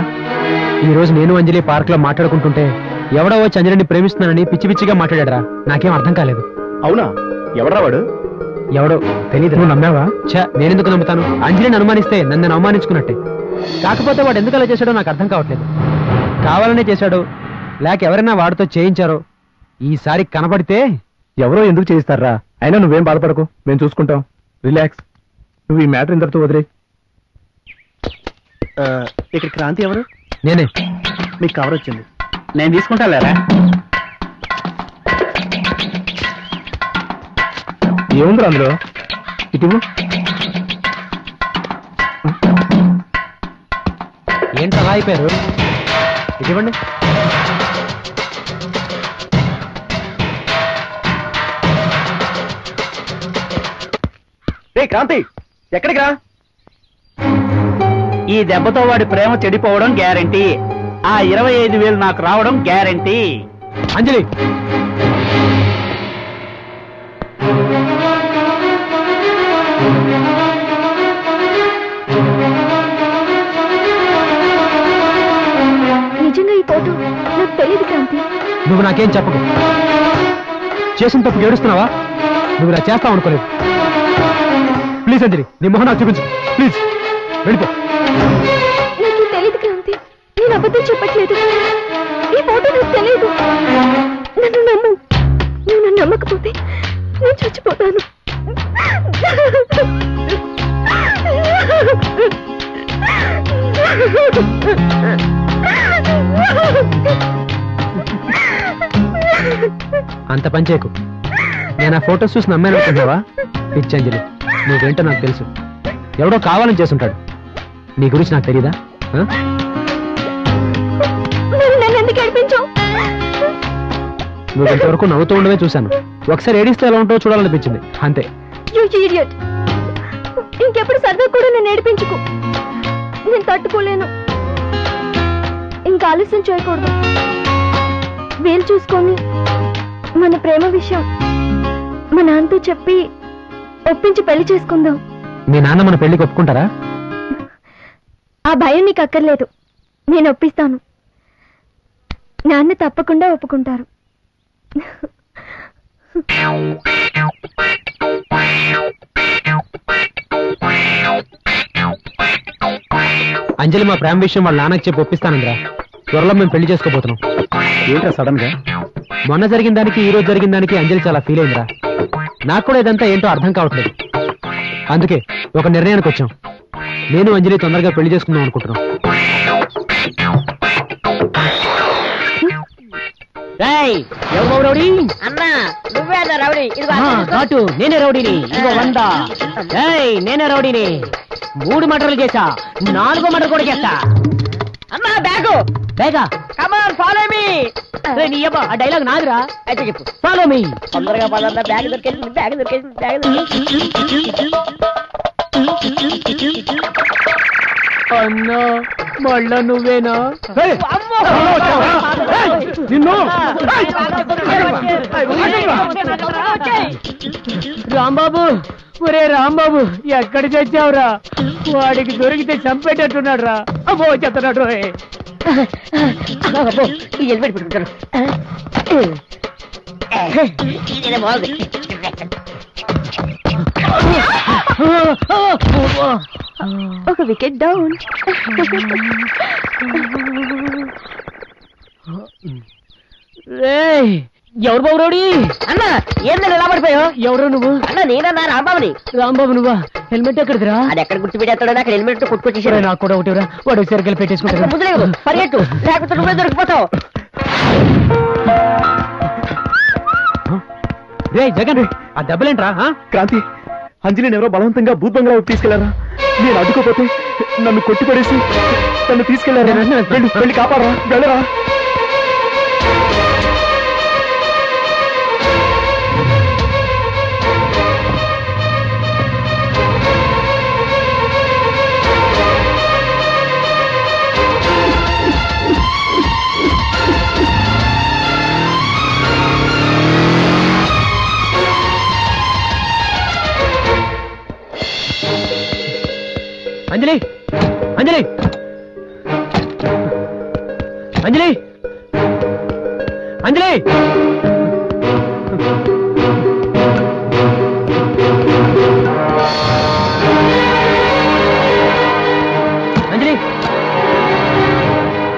ఈ రోజు నేను అంజలి పార్క్ లో మాట్లాడుకుంటుంటే ఎవడో వచ్చి అంజలిని ప్రేమిస్తున్నానని పిచ్చి పిచ్చిగా మాట్లాడారా. నాకేం అర్థం కాలేదు. అవునా? ఎవడ్రా వాడు? ఎవడో తెలీదు. నువ్వు నమ్మావా? నేనెందుకు నమ్ముతాను? అంజలిని అనుమానిస్తే నన్ను అవమానించుకున్నట్టే. కాకపోతే వాడు ఎందుకు అలా చేశాడో నాకు అర్థం కావట్లేదు. కావాలనే చేశాడో లేక ఎవరైనా వాడితో చేయించారో. ఈసారి కనపడితే ఎవరో ఎందుకు చేయిస్తారా? అయినా నువ్వేం బాధపడకు, మేము చూసుకుంటాం. రిలాక్స్. నువ్వు ఈ మ్యాటర్ ఇంతటితో వదిలే. ఇక్కడ క్రాంతి ఎవరు? నేనే. మీకు కవర్ వచ్చింది, నేను తీసుకుంటా లేరా? ఏముంది అందులో? ఇటు ఏంటి అలా అయిపోయారు? ఇవ్వండి. క్రాంతి, ఎక్కడికి రా? ఈ దెబ్బతో వాడి ప్రేమ చెడిపోవడం గ్యారంటీ. ఆ 25,000 నాకు రావడం గ్యారంటీ. అంజలి, నిజంగా ఈ ఫోటో నాకు తెలియదు క్రాంతి. నువ్వు నాకేం చెప్పకు. చేసిన తప్పు ఏడుస్తున్నావా? నువ్వు ఇలా చేస్తావు అనుకోలేదు. ప్లీజ్ అంజలి, నీ మొహం నాకు చూపించు ప్లీజ్. వెళ్ళిపో. నాకు తెలియదు క్రాంతి, నేను అబద్ధం చెప్పట్లేదు. ఈ ఫోటో నాకు తెలియదు. నన్ను నమ్ము. నువ్వు నన్ను నమ్మకపోతే నేను చచ్చిపోతాను. అంత పంచేకు. నేను ఆ ఫోటోస్ చూసి నమ్మాను అనుకుంటున్నావా? పిచ్చి అంజలి, నువ్వేంటో నాకు తెలుసు. ఎవడో కావాలని చేస్తుంటాడు. నీ గురించి నాకు తెలీదా? నువ్వు ఇంతవరకు నవ్వుతూ ఉండవే చూశాను. ఒకసారి ఏడిస్తే ఎలా ఉంటావో చూడాలనిపించింది, అంతే. ఇంకెప్పుడు సరదా కూడా నేను ఏడిపించుకు. నేను తట్టుకోలేను. ఇంకా ఆలస్యం చేయకూడదు. వీలు చూసుకొని మన ప్రేమ విషయం మా నాన్నతో చెప్పి ఒప్పించి పెళ్లి చేసుకుందాం. మీ నాన్న మన పెళ్లికి ఒప్పుకుంటారా? ఆ భయం నీకు అక్కర్లేదు, నేను ఒప్పిస్తాను. నాన్న తప్పకుండా ఒప్పుకుంటారు. అంజలి మా ప్రేమ విషయం వాళ్ళ నాన్నకి చెప్పి ఒప్పిస్తానంద్రా. త్వరలో మేము పెళ్లి చేసుకోబోతున్నాం. ఏంట్రా సడన్ గా? మొన్న జరిగిన దానికి ఈ రోజు జరిగిన దానికి అంజలి చాలా ఫీల్ అయిందిరా. నాకు కూడా ఇదంతా ఏంటో అర్థం కావట్లేదు. అందుకే ఒక నిర్ణయానికి వచ్చాం. నేను అంజలి తొందరగా పెళ్లి చేసుకుందాం అనుకుంటున్నాం. అన్నా నువ్వే అన్న రౌడీ. నేనే రౌడీని. ఇదిగో 100. నేనే రౌడీని. 3 మర్డర్లు చేశా, 4వ మర్డర్ కూడా చేస్తా. అన్నా బ్యాగు బేగా కమాన్ ఫాలో మీ నీ అబ్బా ఆ డైలాగ్ నాదిరా. అయితే చెప్పు. Follow me. తొందరగా పదన్నా, బ్యాగ్ దొరికేసింది, బ్యాగ్ దొరికేసింది, బ్యాగ్ అన్నా మళ్ళా నువ్వేనా? రాంబాబు, ఒరే రాంబాబు, ఎక్కడి చచ్చావురా? వాడికి దొరికితే చంపేటట్టున్నాడు రా. అమ్మో చెప్తున్నాడు. ఈ హెల్మెట్ పెట్టుకుంటాను. ఇదే బాగుంది. ఒక వికెట్ డౌన్. ఎవరు బాబురాడి? అన్న ఏందని ఎలా పడిపోయావు? ఎవరు నువ్వు? అన్న నేనన్నా రాంబాబుని. రాంబాబు నువ్వా? హెల్మెట్ ఎక్కడిదిరా? అది ఎక్కడ గుర్తుపెట్టేస్తాడో అక్కడ హెల్మెట్ కొట్టుకొచ్చేసాడు. నాకు కూడా ఒకటిరా. వాడు సరిగ్గా పెట్టేసుకుంటాడు. ముందులేదు పరిగెట్టు, లేకపోతే నువ్వే దొరికిపోతావు. రే జగన్, ఆ దెబ్బలేంట్రా? క్రాంతి, అంజలిని ఎవరో బలవంతంగా భూత్ బంగ్లా తీసుకెళ్లారా? నేను అడ్డుకోపోతే నన్ను కొట్టిపడేసి నన్ను తీసుకెళ్లారా? వెళ్ళి కాపాడరా, వెళ్ళరా. అంజలి, అంజలి, అంజలి, అంజలి. అంజలి,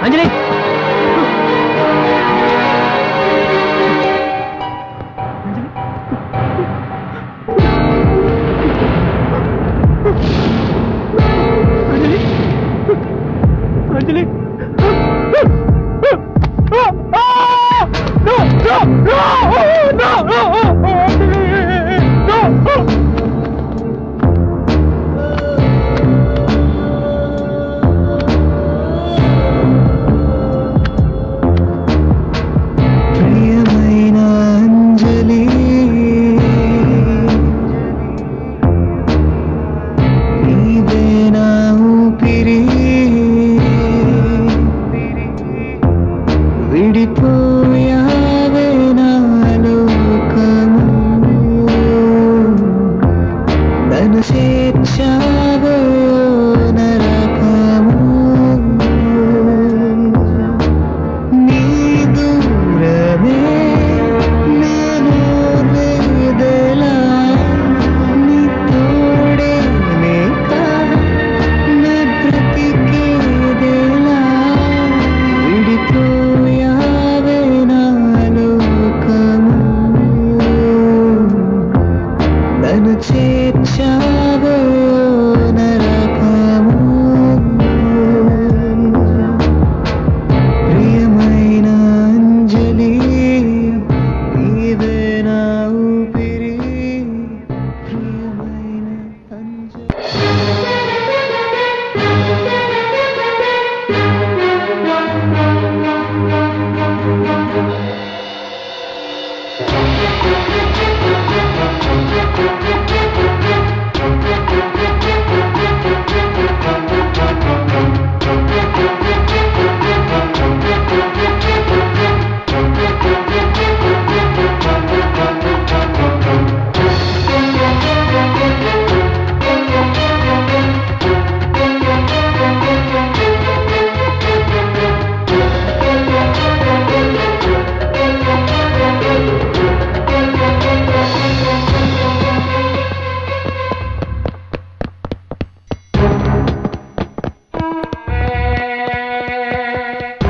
అంజలి. అంజలి, ప్రియమైన అంజలి, నీవే నా ఊపిరి, విడిపోయావే నా లోకము, నన్ను చేర్చావే నరకము, నీ దూరమే నేను వేదలా, నీ తోడే లేక నా బ్రతికేదెలా, విడిపోయావే నా లోకము, నన్ను చేర్చావే నరకము, ప్రియమైన అంజలి, నీవే నా ఊపిరి, ప్రియమైన అంజలి.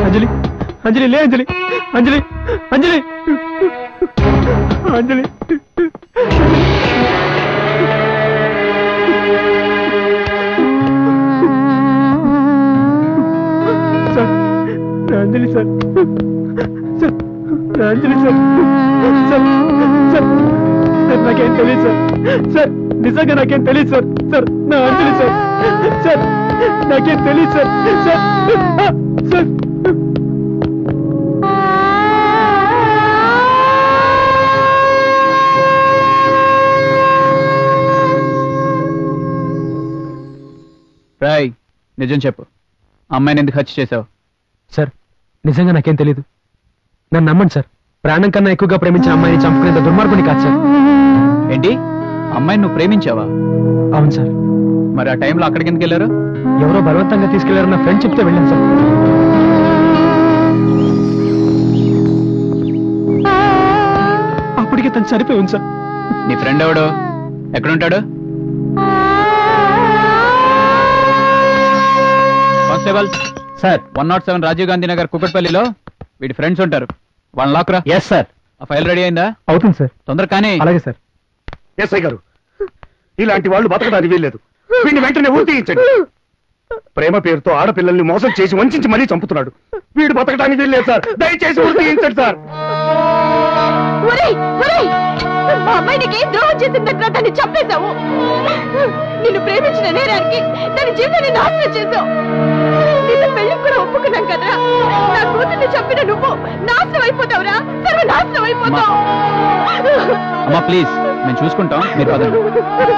అంజలి, అంజలి, లే అంజలి, అంజలి, అంజలి, అంజలి. సార్, అంజలి సార్, సార్, అంజలి సార్, సార్, సార్, సార్ నాకేం తెలియదు సార్, సార్ నిజంగా నాకేం తెలియదు సార్, సార్ నా అంజలి సార్, సార్ నాకేం తెలియదు సార్. సార్ రాయ్, నిజం చెప్పు, అమ్మాయిని ఎందుకు హత్య చేశావు? సార్ నిజంగా నాకేం తెలీదు. నన్ను నమ్మండి సార్. ప్రాణం కన్నా ఎక్కువగా ప్రేమించిన అమ్మాయిని చంపుకునేంత దుర్మార్గుని కాదు సార్. ఏంటి, అమ్మాయిని నువ్వు ప్రేమించావా? అవును సార్. మరి ఆ టైంలో అక్కడికి ఎందుకు వెళ్ళారు? ఎవరో బలవంతంగా తీసుకెళ్లారన్న ఫ్రెండ్ చెప్తే వెళ్ళాను సార్. అప్పటికే తను చనిపోయి ఉంది సార్. నీ ఫ్రెండ్ ఎవడు? ఎక్కడుంటాడు? Constable sir. 107 రాజీవ్ గాంధీ నగర్ కుకట్పల్లిలో వీడి ఫ్రెండ్స్ ఉంటారు, వాళ్ళని లాక్రా. Yes sir. ఆ ఫైల్ రెడీ అయిందా? అవుతుంది సార్. తొందర కానీ. అలాగే సార్. ఎస్ఐ గారు, ఇలాంటి వాళ్ళు బతకడానికి వీల్లేదు. వీడిని వెంటనే ఊరి తీయించండి. ప్రేమ పేరుతో ఆడపిల్లల్ని మోసం చేసి వంచి మరీ చంపుతున్నాడు. వీడు బతకడానికి వీల్లేదు సార్. దయచేసి ఊరి తీయించండి సార్. మా అమ్మాయి నీకేం ద్రోహం చేసిందంటే దాన్ని చంపేశావు. నిన్ను ప్రేమించిన నేరానికి దాని జీవితాన్ని నాశనం చేశావు. నిన్ను పెళ్లికి కూడా ఒప్పుకున్నాం కదరా. నా కూతుర్ని చంపిన నువ్వు నాశనం అయిపోతావురా. సర్వనాశనం అయిపోతావు. అమ్మా ప్లీజ్, మేము చూసుకుంటాం, మీరు పదండి.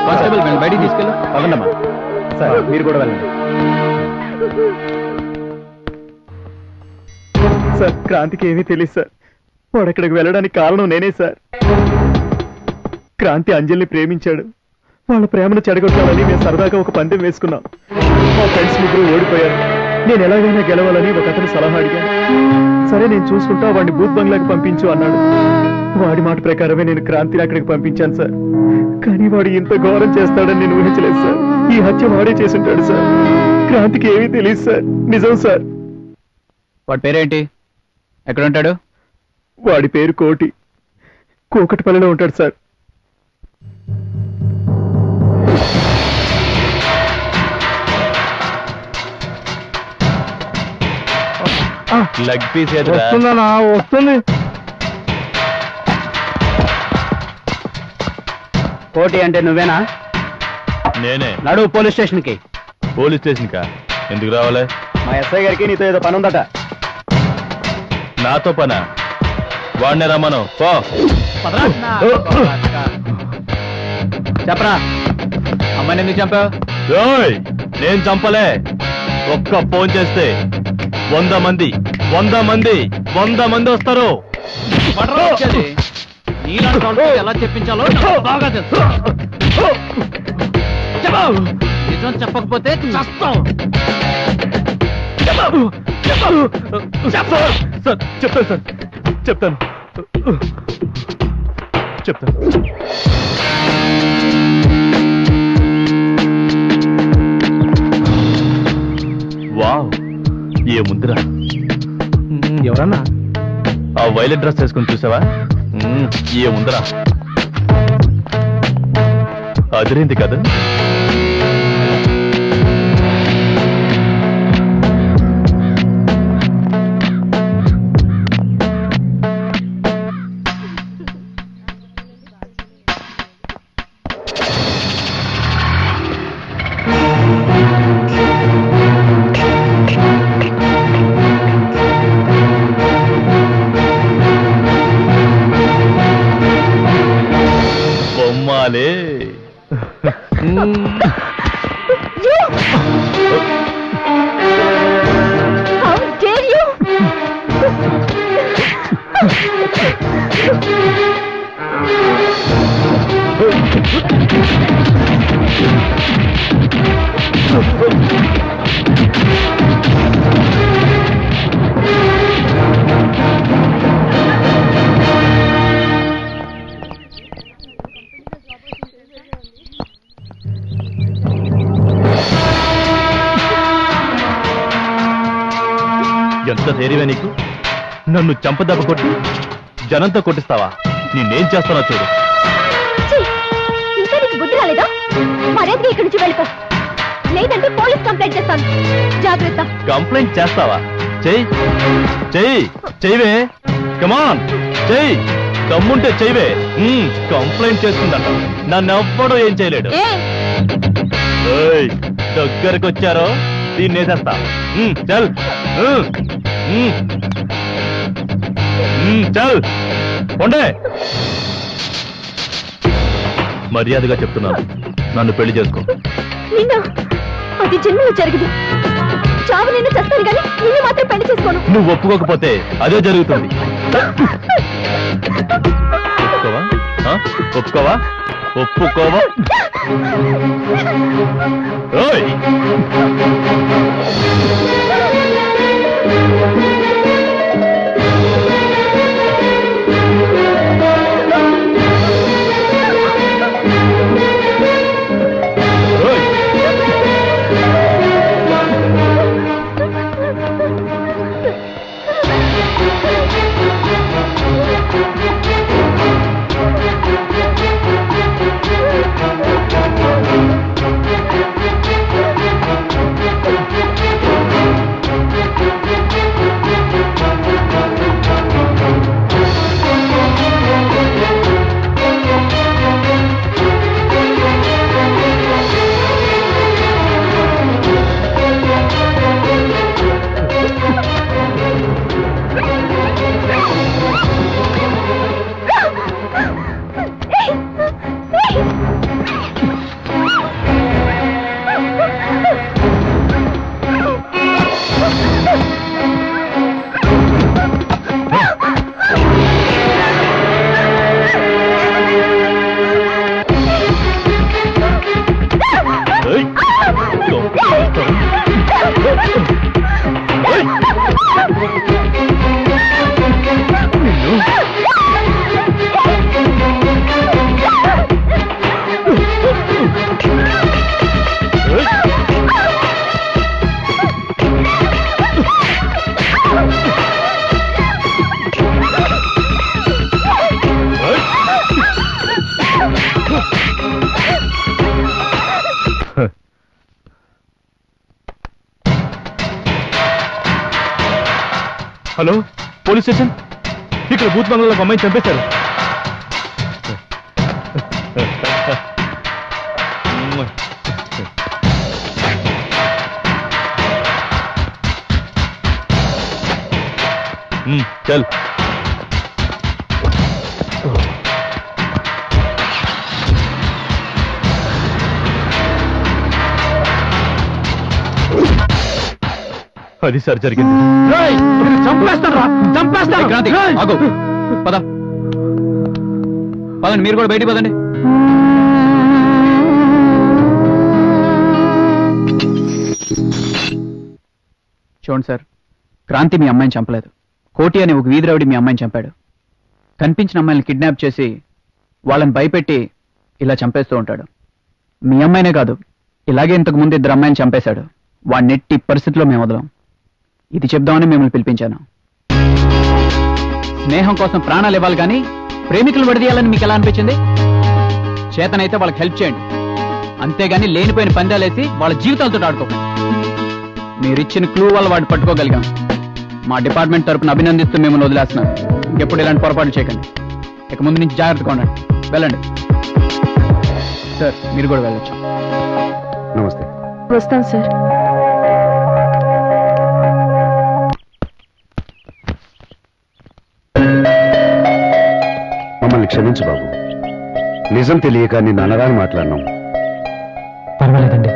కానిస్టేబుల్ మేము బయటికి తీసుకెళ్ళు. పదండమ్మా. సార్ మీరు కూడా వెళ్ళండి. సార్ క్రాంతికి ఏమీ తెలియదు సార్. వాడు అక్కడికి వెళ్ళడానికి కారణం నేనే సార్. క్రాంతి అంజలిని ప్రేమించాడు. వాళ్ళ ప్రేమను చెడగొట్టాలని మేము సరదాగా ఒక పందెం వేసుకున్నాం. మా ఫ్రెండ్స్ ముగ్గురు ఓడిపోయారు. నేను ఎలాగైనా గెలవాలని ఒక అతను సలహా అడిగాను. సరే నేను చూసుకుంటా, వాడిని బూత్ బంగ్లాకి పంపించు అన్నాడు. వాడి మాట ప్రకారమే నేను క్రాంతిని అక్కడికి పంపించాను సార్. కానీ వాడు ఇంత ఘోరం చేస్తాడని నేను ఊహించలేదు సార్. ఈ హత్య వాడే చేసుంటాడు సార్. క్రాంతికి ఏమీ తెలియదు సార్. నిజం సార్. వాడి పేరేంటి? ఎక్కడ ఉంటాడు? వాడి పేరు కోటి. కూకట్పల్లిలో ఉంటాడు సార్. Leg piece వస్తుందనా? వస్తుంది. కోటి అంటే నువ్వేనా? నేనే. నడువు పోలీస్ స్టేషన్ కి. పోలీస్ స్టేషన్ కా? ఎందుకు రావాలి? మా ఎస్ఐ గారికి నీతో ఏదో పని ఉందట. నాతో పనా? వాడినే రమ్మను. పో. చెప్పరా, అమ్మాయిని ఎందుకు చంపావు? ఓయ్, నేను చంపలే. ఒక్క ఫోన్ చేస్తే 100 మంది వస్తారు. ఎలా చెప్పించాలో బాగా తెలుసు. నిజం చెప్పకపోతే చస్తావు. సార్ చెప్తాను సార్. చెప్తాను. వావ్, ఏముందిరా. ఎవరన్నా? ఆ వైలెట్ డ్రెస్ వేసుకుని చూసావా? ఏముందిరా. అదిరింది కదా. బొమ్మాలే. How dare you? ఎంత ధైర్యమే నీకు? నన్ను చంపదెబ్బ కొట్టి జనంతో కొట్టిస్తావా? నేనేం చేస్తానో చూడు. ఇంకా నీకు బుద్ధి రాలేదా? మర్యాదగా ఇక్కడి నుంచి వెళ్ళిపో, లేదంటే పోలీస్ కంప్లైంట్ చేస్తాను. జాగ్రత్త. కంప్లైంట్ చేస్తావా? చెయ్యివే. కమాన్ చెయ్యి. దమ్ముంటే చెయ్యివే. కంప్లైంట్ చేస్తుందంట. నన్నెవ్వడూ ఏం చేయలేడు. దగ్గరకు వచ్చారో దీన్ని వేసేస్తా. చల్ చల్ ఉండే. మర్యాదగా చెప్తున్నాను, నన్ను పెళ్లి చేసుకో. నిన్న అది జన్మలో జరిగింది. చావు నిన్ను చేస్తాను కానీ నిన్ను మాత్రం పెళ్లి చేసుకోను. నువ్వు ఒప్పుకోకపోతే అదే జరుగుతుంది. ఒప్పుకోవా? ఒప్పుకోవా? ఒప్పుకోవా? ఓయ్ హలో, పోలీస్ స్టేషన్. ఇక్కడ బూత్ బంగ్లాలో ఒక అమ్మాయిని చంపేశారు. చల్. అది సార్ జరిగింది. పద పదండి, మీరు కూడా బయటికి పదండి. చూడండి సార్, క్రాంతి మీ అమ్మాయిని చంపలేదు. కోటి అని ఒక వీధి రౌడీ మీ అమ్మాయిని చంపాడు. కనిపించిన అమ్మాయిని కిడ్నాప్ చేసి వాళ్ళని భయపెట్టి ఇలా చంపేస్తూ ఉంటాడు. మీ అమ్మాయినే కాదు, ఇలాగే ఇంతకు ముందు 2 అమ్మాయిని చంపేశాడు. వాడిని ఎట్టి పరిస్థితిలో మేము వదలం. ఇది చెప్దామని మిమ్మల్ని పిలిపించాను. స్నేహం కోసం ప్రాణాలు ఇవ్వాలి కానీ ప్రేమికులు విడదీయాలని మీకు ఎలా అనిపించింది? చేతనైతే వాళ్ళకి హెల్ప్ చేయండి, అంతేగాని లేనిపోయిన పందాలేసి వాళ్ళ జీవితాలతో ఆడుకోకండి. మీరిచ్చిన క్లూ వల్ల వాడిని పట్టుకోగలిగాం. మా డిపార్ట్మెంట్ తరపున అభినందిస్తూ మిమ్మల్ని వదిలేస్తున్నాను. ఇంకెప్పుడు ఇలాంటి పొరపాట్లు చేయకండి. ఇక ముందు నుంచి జాగ్రత్తగా ఉండండి. వెళ్ళండి సార్, మీరు కూడా వెళ్ళొచ్చు. నమస్తే. వస్తాను సార్. మమ్మల్ని క్షమించు బాబు, నిజం తెలియక నిన్ను అనరాని మాట్లాడినాం. పర్వాలేదండి,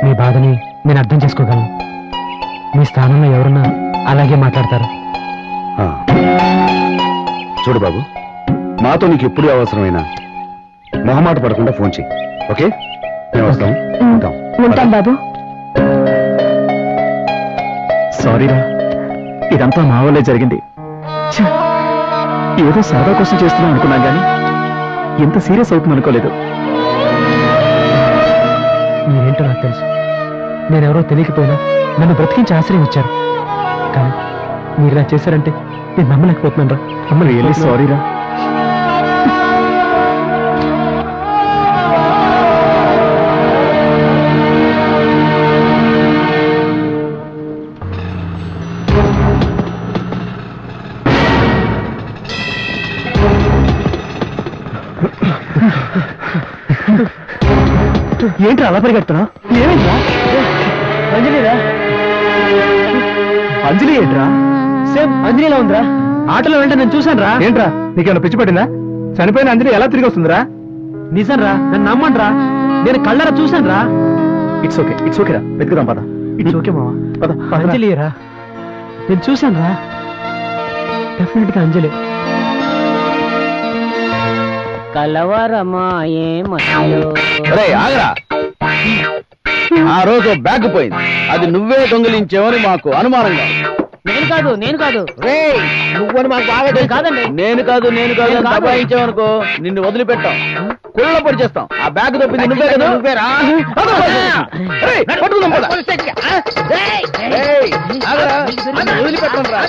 మీ బాధని నేను అర్థం చేసుకోగలను. మీ స్థానంలో ఎవరున్నా అలాగే మాట్లాడతారు. చూడు బాబు, మాతో నీకు ఎప్పుడు అవసరమైనా మొహమాట పడకుండా ఫోన్ చెయ్యి. ఓకే, మేము వస్తాం. ఉంటాం బాబు. సారీరా, ఇదంతా మా వల్లే జరిగింది. ఏదో సరదా కోసం చేస్తున్నాం అనుకున్నాం కానీ ఎంత సీరియస్ అవుతుంది అనుకోలేదు. మీరేంటో నాకు తెలుసు. నేనెవరో తెలియకపోయినా నన్ను బ్రతికించి ఆశ్రయం ఇచ్చారు. కానీ మీరు ఇలా చేశారంటే నేను నమ్మలేకపోతున్నాను రా. రియల్లీ సారీరా. ఏంటి అలా పరిగెడుతున్నా? ఏమైందా? అంజలిరా. అంజలి ఏంట్రా? సేమ్ అంజలిలా ఉందిరా. ఆటోలో వెంట నేను చూశాను రా. ఏంట్రా నీకేమైనా పిచ్చి పట్టిందా? చనిపోయిన అంజలి ఎలా తిరిగి వస్తుందిరా? నిజం రా, నన్ను నమ్మండి రా, నేను కళ్ళరా చూశాను రా. ఇట్స్ ఓకే రా, వెతుకుదాం పద. ఇట్స్ ఓకే మావా. పద అంజలి రా, నేను చూశాను రా, డెఫినెట్ గా అంజలి. కలవరమాయే ఆగరా. ఆ రోజు బ్యాగ్ పోయింది, అది నువ్వే దొంగిలించావని మాకు అనుమానంగా. నేను కాదు నువ్వని మాకు బాగా కాదండి. నేను కాదు దబాయించావనుకో నిన్ను వదిలిపెట్టాం, కుళ్ళ పడి చేస్తాం. ఆ బ్యాగ్ తప్పింది నువ్వే కదా. నువ్వేరా వదిలిపెట్టాం రా.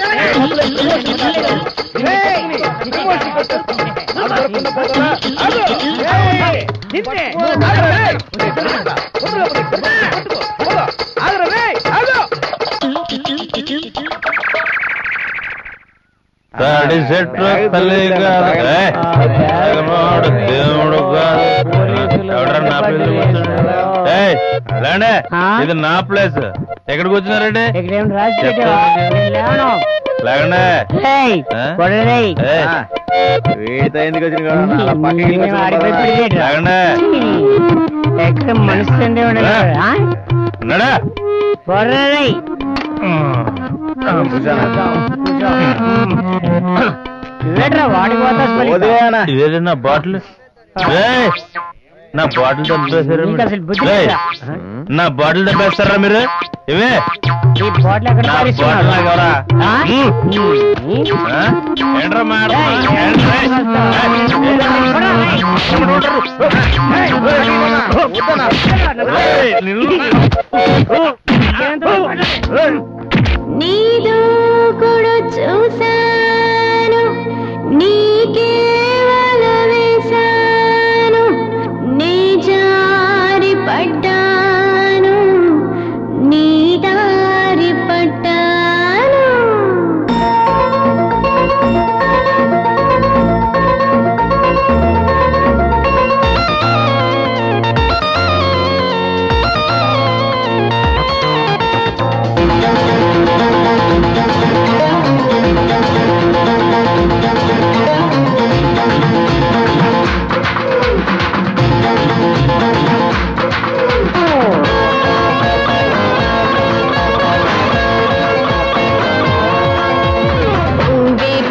ఇది నా ప్లేస్. ఎక్కడికి వచ్చినారండి? ఎందుకు వచ్చిన ఎక్కడ మనసు ఇదేనా నా బాటిల్? నా బాటిల్ దెబ్బేశారు. నా బాటిల్ దెబ్బేస్తారా మీరు? ఇవే ఏంట్రా నీదు కూడా చూశాను, నీకే వల వేశాను, నీ జారి పడ్డాను, నీ దారి పడ్డాను.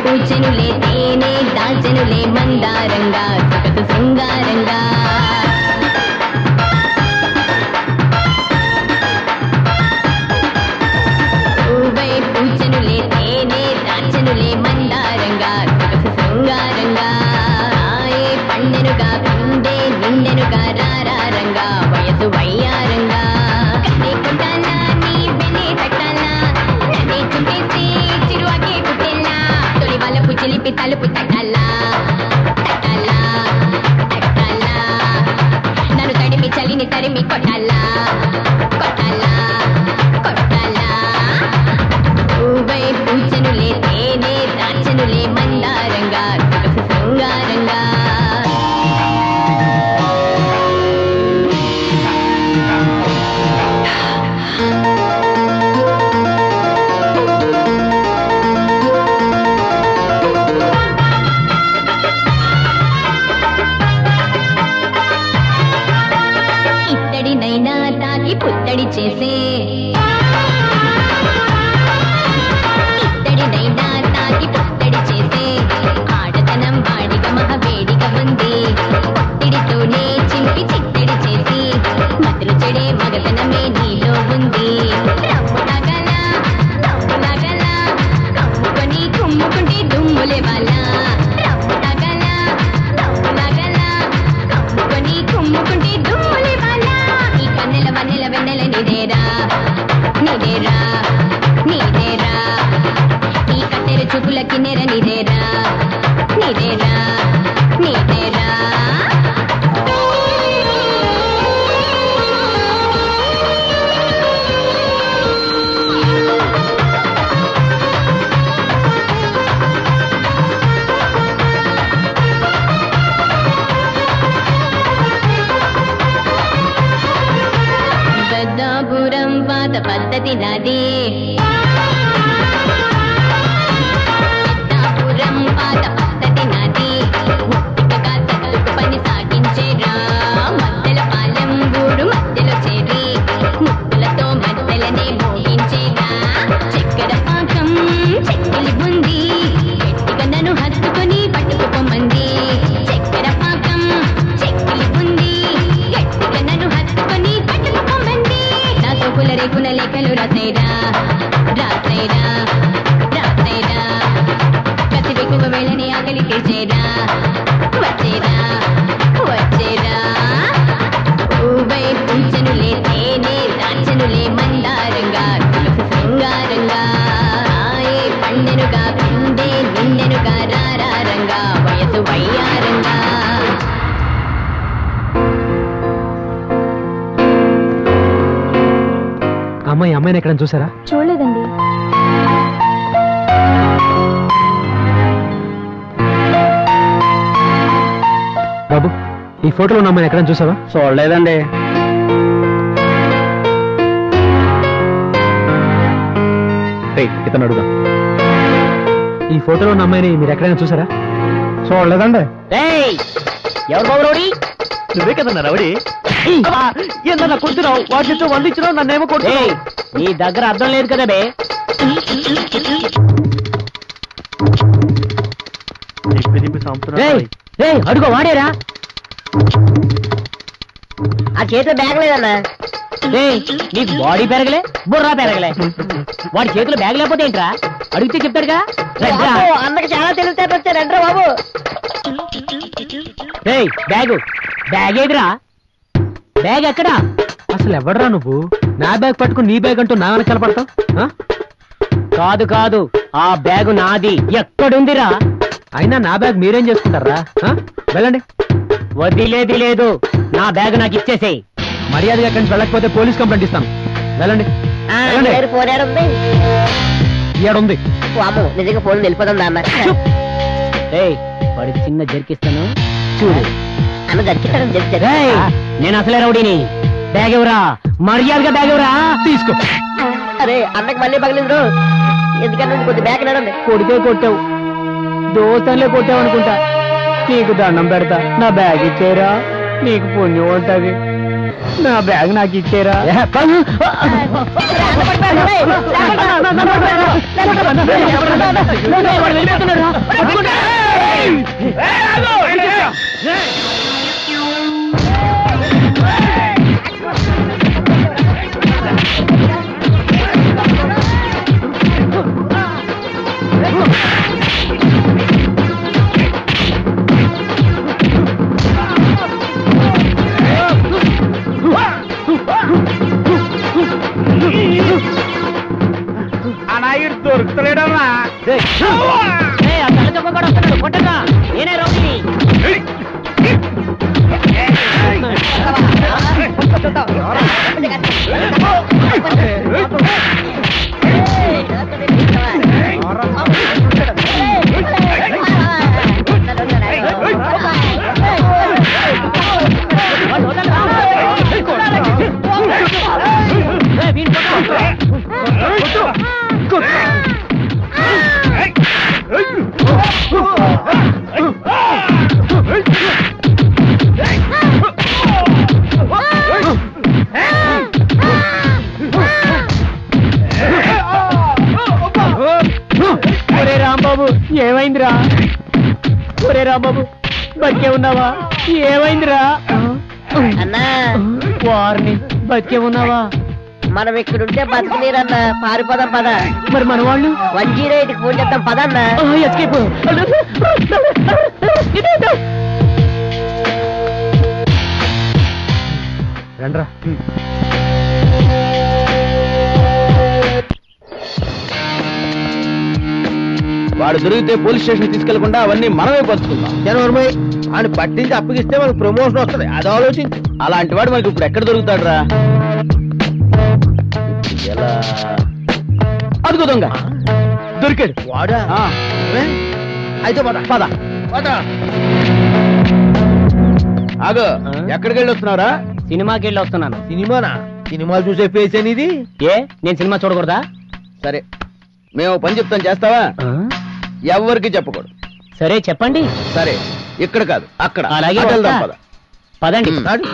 పూజనులే తేనే దాచనులే మందారంగా సొగసు శృంగారంగా. పూవై పూజనులే తేనే దాచనులే మందారంగా సొగసు శృంగారంగా. ఆయే పండెనుగా పిండే నిండెనుగా రారారంగా వయసు వయ్యారంగా. కన్నే కొట్టాలా నీ వెనే తట్టాలా, నన్నే చుట్టేసి చిరువాకే కుట్టెల్లా, తొలి వలపు చిలిపి తలుపు తట్టాలా తట్టాలా తట్టాలా. అమ్మాయిని ఎక్కడ చూసారా? చూడలేదండి. బాబు, ఈ ఫోటోలో ఉన్న అమ్మాయిని ఎక్కడ చూసావా? చూడలేదండి. ఇతను అడుగుదాం. ఈ ఫోటోలో ఉన్న అమ్మాయిని మీరు ఎక్కడైనా చూసారా? చూడలేదండి. ఎవరు బాబు రౌడీ? నువ్వే కదన్నా రౌడీ. ఏందన్నా కొడుతున్నావు? వాటితో వందించినావు, నన్నేమో కొడుతు. నీ దగ్గర అర్థం లేదు కదా బే. అడుగో వాడేరా. ఆ చేతిలో బ్యాగ్ లేదన్నా. నీకు బాడీ పెరగలే, బుర్రా పెరగలే. వాడి చేతిలో బ్యాగ్ లేకపోతే ఏంట్రా? అడిగితే చెప్తాడుగా. అన్నకి చాలా తెలివితేటలు వచ్చారు. రండ్రా బాబు. బ్యాగు బ్యాగ్ ఏదిరా? బ్యాగ్ ఎక్కడా? అసలు ఎవడరా నువ్వు? నా బ్యాగ్ పట్టుకుని నీ బ్యాగ్ అంటూ నా వెనకాల పడతావు? కాదు కాదు, ఆ బ్యాగు నాది. ఎక్కడుందిరా? అయినా నా బ్యాగ్ మీరేం చేసుకుంటారా? వెళ్ళండి. వదిలేది లేదు, నా బ్యాగ్ నాకు ఇచ్చేసేయ్. మర్యాదగా ఎక్కడి నుంచి వెళ్ళకపోతే పోలీస్ కంప్లైంట్ ఇస్తాను. వెళ్ళండి. ఏడుంది. నిజంగా ఫోన్ వెళ్ళిపోతుందా అన్న? వాడికి చిన్న జరికిస్తాను చూడు. అన్న జరికిస్తాను. నేను అసలే రౌడీని. బ్యాగ్ ఎవరా? మర్యాదగా బ్యాగ్ ఎవరా? తీసుకో. అరే అన్నకి మళ్ళీ పగలేదు. ఎందుకంటే కొద్ది బ్యాగ్ నడండి. కొడితే కొట్టావు, దోస్తలే కొట్టావు అనుకుంటా. నీకు దండం పెడతా, నా బ్యాగ్ ఇచ్చేరా. నీకు పుణ్యం ఉంటది. నా బ్యాగ్ నాకు ఇచ్చేరా. దొరుకుతలేడమ్మా. కొట్టగా నేనే రౌడీ. రాంబాబు ఏమైందిరా? ఒరే రాంబాబు బతికే ఉన్నావా? ఏమైందిరా? అన్నా వారిని బతికే ఉన్నావా? మనం ఇక్కడుంటే బతికినీరన్న పారిపోదాం పద. మరి మన వాళ్ళు 108కి ఫోన్ చేద్దాం పదన్నా. ఎస్కేప్. రండ్రా. వాడు దొరికితే పోలీస్ స్టేషన్ తీసుకెళ్లకుండా అవన్నీ మనమే పంచుకుందాం. జనవరి ఆయన పట్టించి అప్పగిస్తే మనకు ప్రమోషన్ వస్తుంది. అది ఆలోచించు. అలాంటి వాడు మనకి ఇప్పుడు ఎక్కడ దొరుకుతాడు రా? ఎలా అదుగు దొంగ దొరికాడు. వాడా? అయితే పద పద పద. ఆగు, ఎక్కడికి వెళ్ళి వస్తున్నారా? సినిమాకి వెళ్ళి వస్తున్నాను. సినిమానా? సినిమా చూసే ఫేస్ అనేది. ఏ నేను సినిమా చూడకూడదా? సరే మేము పని చెప్తాం, చేస్తావా? ఎవరికి చెప్పకూడదు. సరే చెప్పండి. సరే ఇక్కడ కాదు అక్కడ. అలాగే అటు వెళ్దాం, వస్తా. పద. పదండి. నాడు.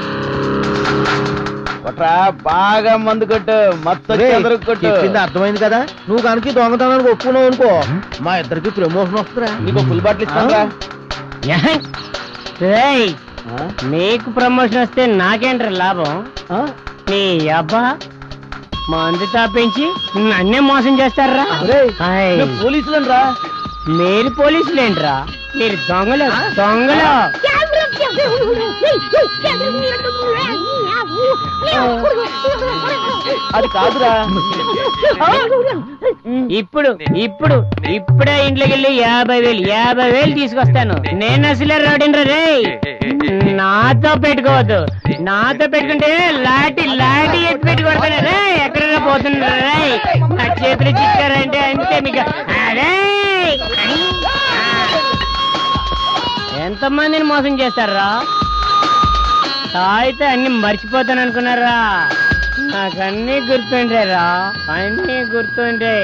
కొట్రా, బాగా మందు కొట్టు, మొత్తం చెదరకు కొట్టు. అర్థమైంది కదా. నువ్వు కనుక దొంగతనానికి ఒప్పుకున్నావు అనుకో, మా ఇద్దరికి ప్రమోషన్ వస్తుందా? నీకు ఫుల్ బాటిల్ ఇస్తాను. నీకు ప్రమోషన్ వస్తే నాకేంట్రా లాభం? నీ అబ్బా మందు తాపించి నన్నే మోసం చేస్తారా? పోలీసులను రా. మీరు పోలీసులేంట్రా? మీరు దొంగలు దొంగలు. అది కాదురా. ఇప్పుడే ఇంట్లోకి వెళ్ళి 50,000 తీసుకొస్తాను. నేను అసలే రాడిండ్రా రే. నాతో పెట్టుకోవద్దు. నాతో పెట్టుకుంటే లాటి ఎత్తి పెట్టుకోడతాను రే. ఎక్కడైనా పోతున్నా రే. నా చేతులు చిక్కారంటే అంతే మీకు. అదే ఎంతమందిని మోసం చేస్తారా? తాయితే అన్ని మర్చిపోతాను అనుకున్నారా? నాకన్నీ గుర్తుండేరా. అన్నీ గుర్తుండే.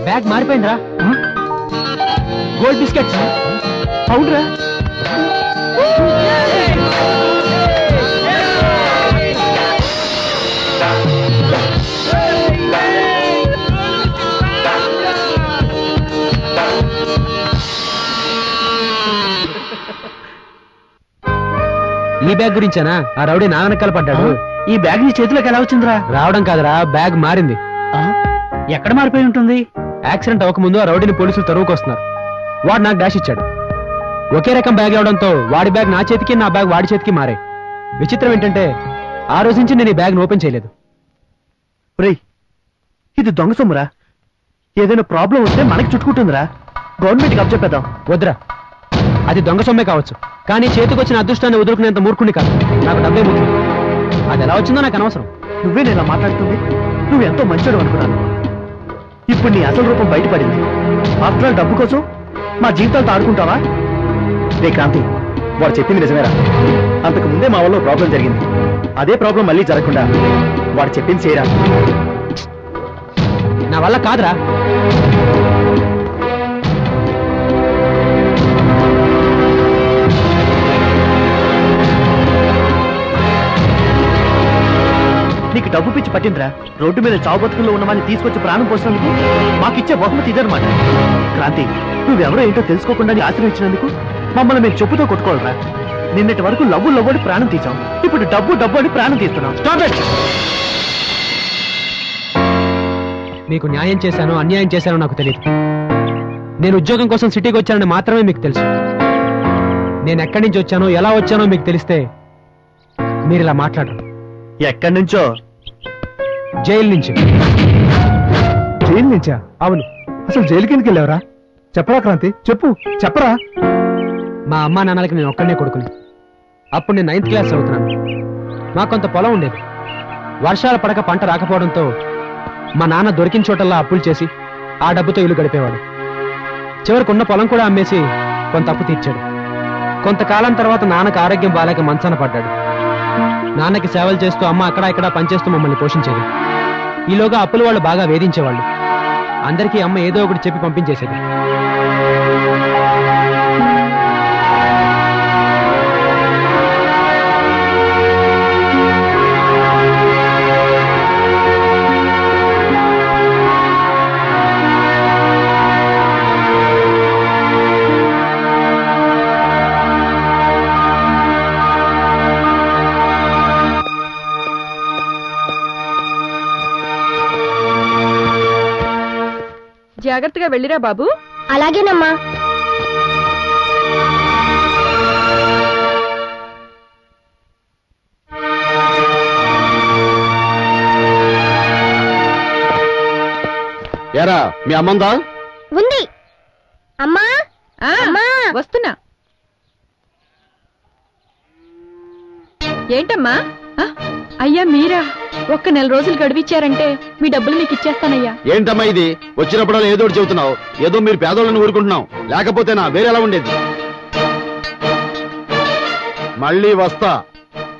బ్యాగ్ మారిపోయిందిరా. Gold biscuits. అవునరా. ఈ బ్యాగ్ గురించేనా ఆ రౌడీ నా వెనకాల పడ్డాడు? ఈ బ్యాగ్ నీ చేతిలోకి ఎలా వచ్చిందిరా? రావడం కాదురా, బ్యాగ్ మారింది. ఎక్కడ మారిపోయి ఉంటుంది? యాక్సిడెంట్ అవ్వకముందు ఆ రౌడీని పోలీసులు తరువుకొస్తున్నారు. వాడు నాకు డాష్ ఇచ్చాడు. ఒకే రకం బ్యాగ్ అవడంతో వాడి బ్యాగ్ నా చేతికి, నా బ్యాగ్ వాడి చేతికి మారాయి. విచిత్రం ఏంటంటే ఆ రోజు నుంచి నేను ఈ బ్యాగ్ ఓపెన్ చేయలేదు. ఇది దొంగ సొమ్మురా. ఏదైనా ప్రాబ్లం వస్తే మనకి చుట్టుకుంటుందిరా. గవర్నమెంట్కి అప్పచెప్పేద్దాం. వద్దురా, అది దొంగ సొమ్మే కావచ్చు, కానీ చేతికొచ్చిన అదృష్టాన్ని వదులుకునేంత మూర్ఖుని కాదు. నాకు డబ్బే ముఖ్యం. అది ఎలా వచ్చిందో నాకు అనవసరం. నువ్వే నేను మాట్లాడుతుంది. నువ్వు ఎంతో మంచోడు అనుకున్నాను. ఇప్పుడు నీ అసలు రూపం బయటపడింది. ఆఫ్టర్ ఆల్ డబ్బు కోసం మా జీవితాలతో ఆడుకుంటావా? రే క్రాంతి, వాడు చెప్పింది నిజమేరా. అంతకు ముందే మా వల్ల ప్రాబ్లం జరిగింది. అదే ప్రాబ్లం మళ్ళీ జరగకుండా వాడు చెప్పింది చేయరా. నా వల్ల కాదురా. నీకు డబ్బు పిచ్చి పట్టిందిరా. రోడ్డు మీద చావు బతుకుల్లో ఉన్నవాడిని తీసుకొచ్చి ప్రాణం పోసినందుకు మాకిచ్చే బహుమతి ఇదనమాట. క్రాంతి, నువ్వెవరో ఏంటో తెలుసుకోకుండా ఆశ్రయించినందుకు మమ్మల్ని మేము చెప్పుతో కొట్టుకోవాలరా. నిన్నటి వరకు లవ్వు ప్రాణం తీసాం. ఇప్పుడు డబ్బు అని ప్రాణం తీస్తున్నాం. మీకు న్యాయం చేశానో అన్యాయం చేశానో నాకు తెలియదు. నేను ఉద్యోగం కోసం సిటీకి వచ్చానని మాత్రమే మీకు తెలుసు. నేను ఎక్కడి నుంచి వచ్చానో ఎలా వచ్చానో మీకు తెలిస్తే మీరు ఇలా మాట్లాడరు. ఎక్కడి నుంచో? జైలు నుంచి. జైలు నుంచా? అవును. అసలు జైలుకి ఎందుకు వెళ్ళావరా? చెప్పరా క్రాంతి, చెప్పరా. మా అమ్మా నాన్నలకి నేను ఒక్కడనే కొడుకుని. అప్పుడు నేను 9th క్లాస్ చదువుతున్నాను. నాకు కొంత పొలం ఉండేది. వర్షాలు పడక పంట రాకపోవడంతో మా నాన్న దొరికిన చోటల్లా అప్పులు చేసి ఆ డబ్బుతో ఇల్లు గడిపేవాడు. చివరికి ఉన్న పొలం కూడా అమ్మేసి కొంత అప్పు తీర్చాడు. కొంతకాలం తర్వాత నాన్నకు ఆరోగ్యం బాలేక మంచాన పడ్డాడు. నాన్నకి సేవలు చేస్తూ అమ్మ అక్కడ ఇక్కడ పనిచేస్తూ మమ్మల్ని పోషించేది. ఈలోగా అప్పుల వాళ్ళు బాగా వేధించేవాళ్ళు. అందరికీ అమ్మ ఏదో ఒకటి చెప్పి పంపించేసేది. జాగ్రత్తగా వెళ్ళిరా బాబు. అలాగేనమ్మా. ఏరా మీ అమ్మందా? ఉంది. అమ్మా అమ్మా వస్తున్నా. ఏంటమ్మా? అయ్యా మీరా? ఒక్క నెల రోజులు గడివిచ్చారంటే మీ డబ్బులు మీకు ఇచ్చేస్తానయ్యా. ఏంటమ్మా ఇది? వచ్చినప్పుడు ఏదో చెబుతున్నావు. ఏదో మీరు పేదోళ్ళని ఊరుకుంటున్నావు, లేకపోతేనా వేరేలా ఉండేది. మళ్ళీ వస్తా,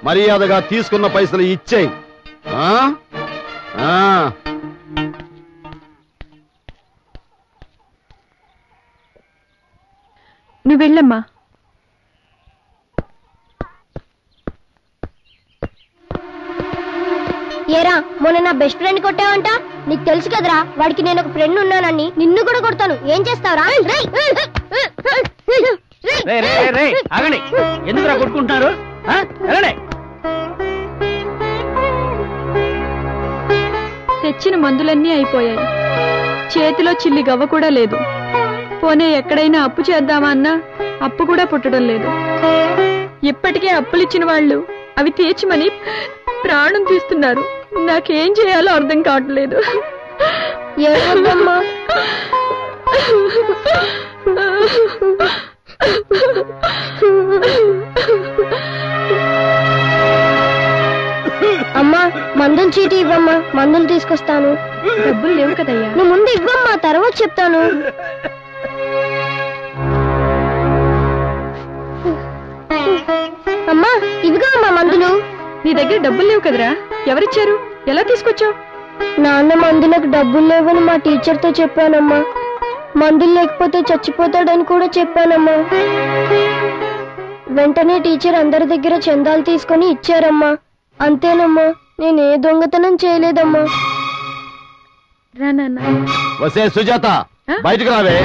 మర్యాదగా తీసుకున్న పైసలు ఇచ్చేయి. నువ్వు వెళ్ళమ్మా. ఏరా, మొన్న నా బెస్ట్ ఫ్రెండ్ కొట్టావంట. నీకు తెలుసు కదరా వాడికి నేను ఒక ఫ్రెండ్ ఉన్నానని. నిన్ను కూడా కొడతాను. ఏం చేస్తావురా? ఎందుకురా కొట్టుకుంటున్నారు? తెచ్చిన మందులన్నీ అయిపోయాయి. చేతిలో చిల్లి గవ్వ కూడా లేదు. పోనీ ఎక్కడైనా అప్పు చేద్దామా అన్నా అప్పు కూడా పుట్టడం లేదు. ఇప్పటికే అప్పులిచ్చిన వాళ్ళు అవి తీర్చమని ప్రాణం తీస్తున్నారు. నాకేం చేయాలో అర్థం కావట్లేదు. అమ్మా, మందులు చీటీ ఇవ్వమ్మా, మందులు తీసుకొస్తాను. డబ్బులు లేవు కదయ్యా. నువ్వు ముందు ఇవ్వమ్మా, తర్వాత చెప్తాను. అమ్మా, ఇవిగా అమ్మా మందులు. నీ దగ్గర డబ్బులు లేవు కదరా? ఎవరిచ్చారు? ఎలా తీసుకొచ్చావు? నాన్న మందులకు డబ్బులు లేవని మా టీచర్తో చెప్పానమ్మా. మందులు లేకపోతే చచ్చిపోతాడని కూడా చెప్పానమ్మా. వెంటనే టీచర్ అందరి దగ్గర చందాలు తీసుకొని ఇచ్చారమ్మా. అంతేనమ్మా, నేనే దొంగతనం చేయలేదమ్మా. రా నాన్న. వసే సుజాత, బయటకు రావే.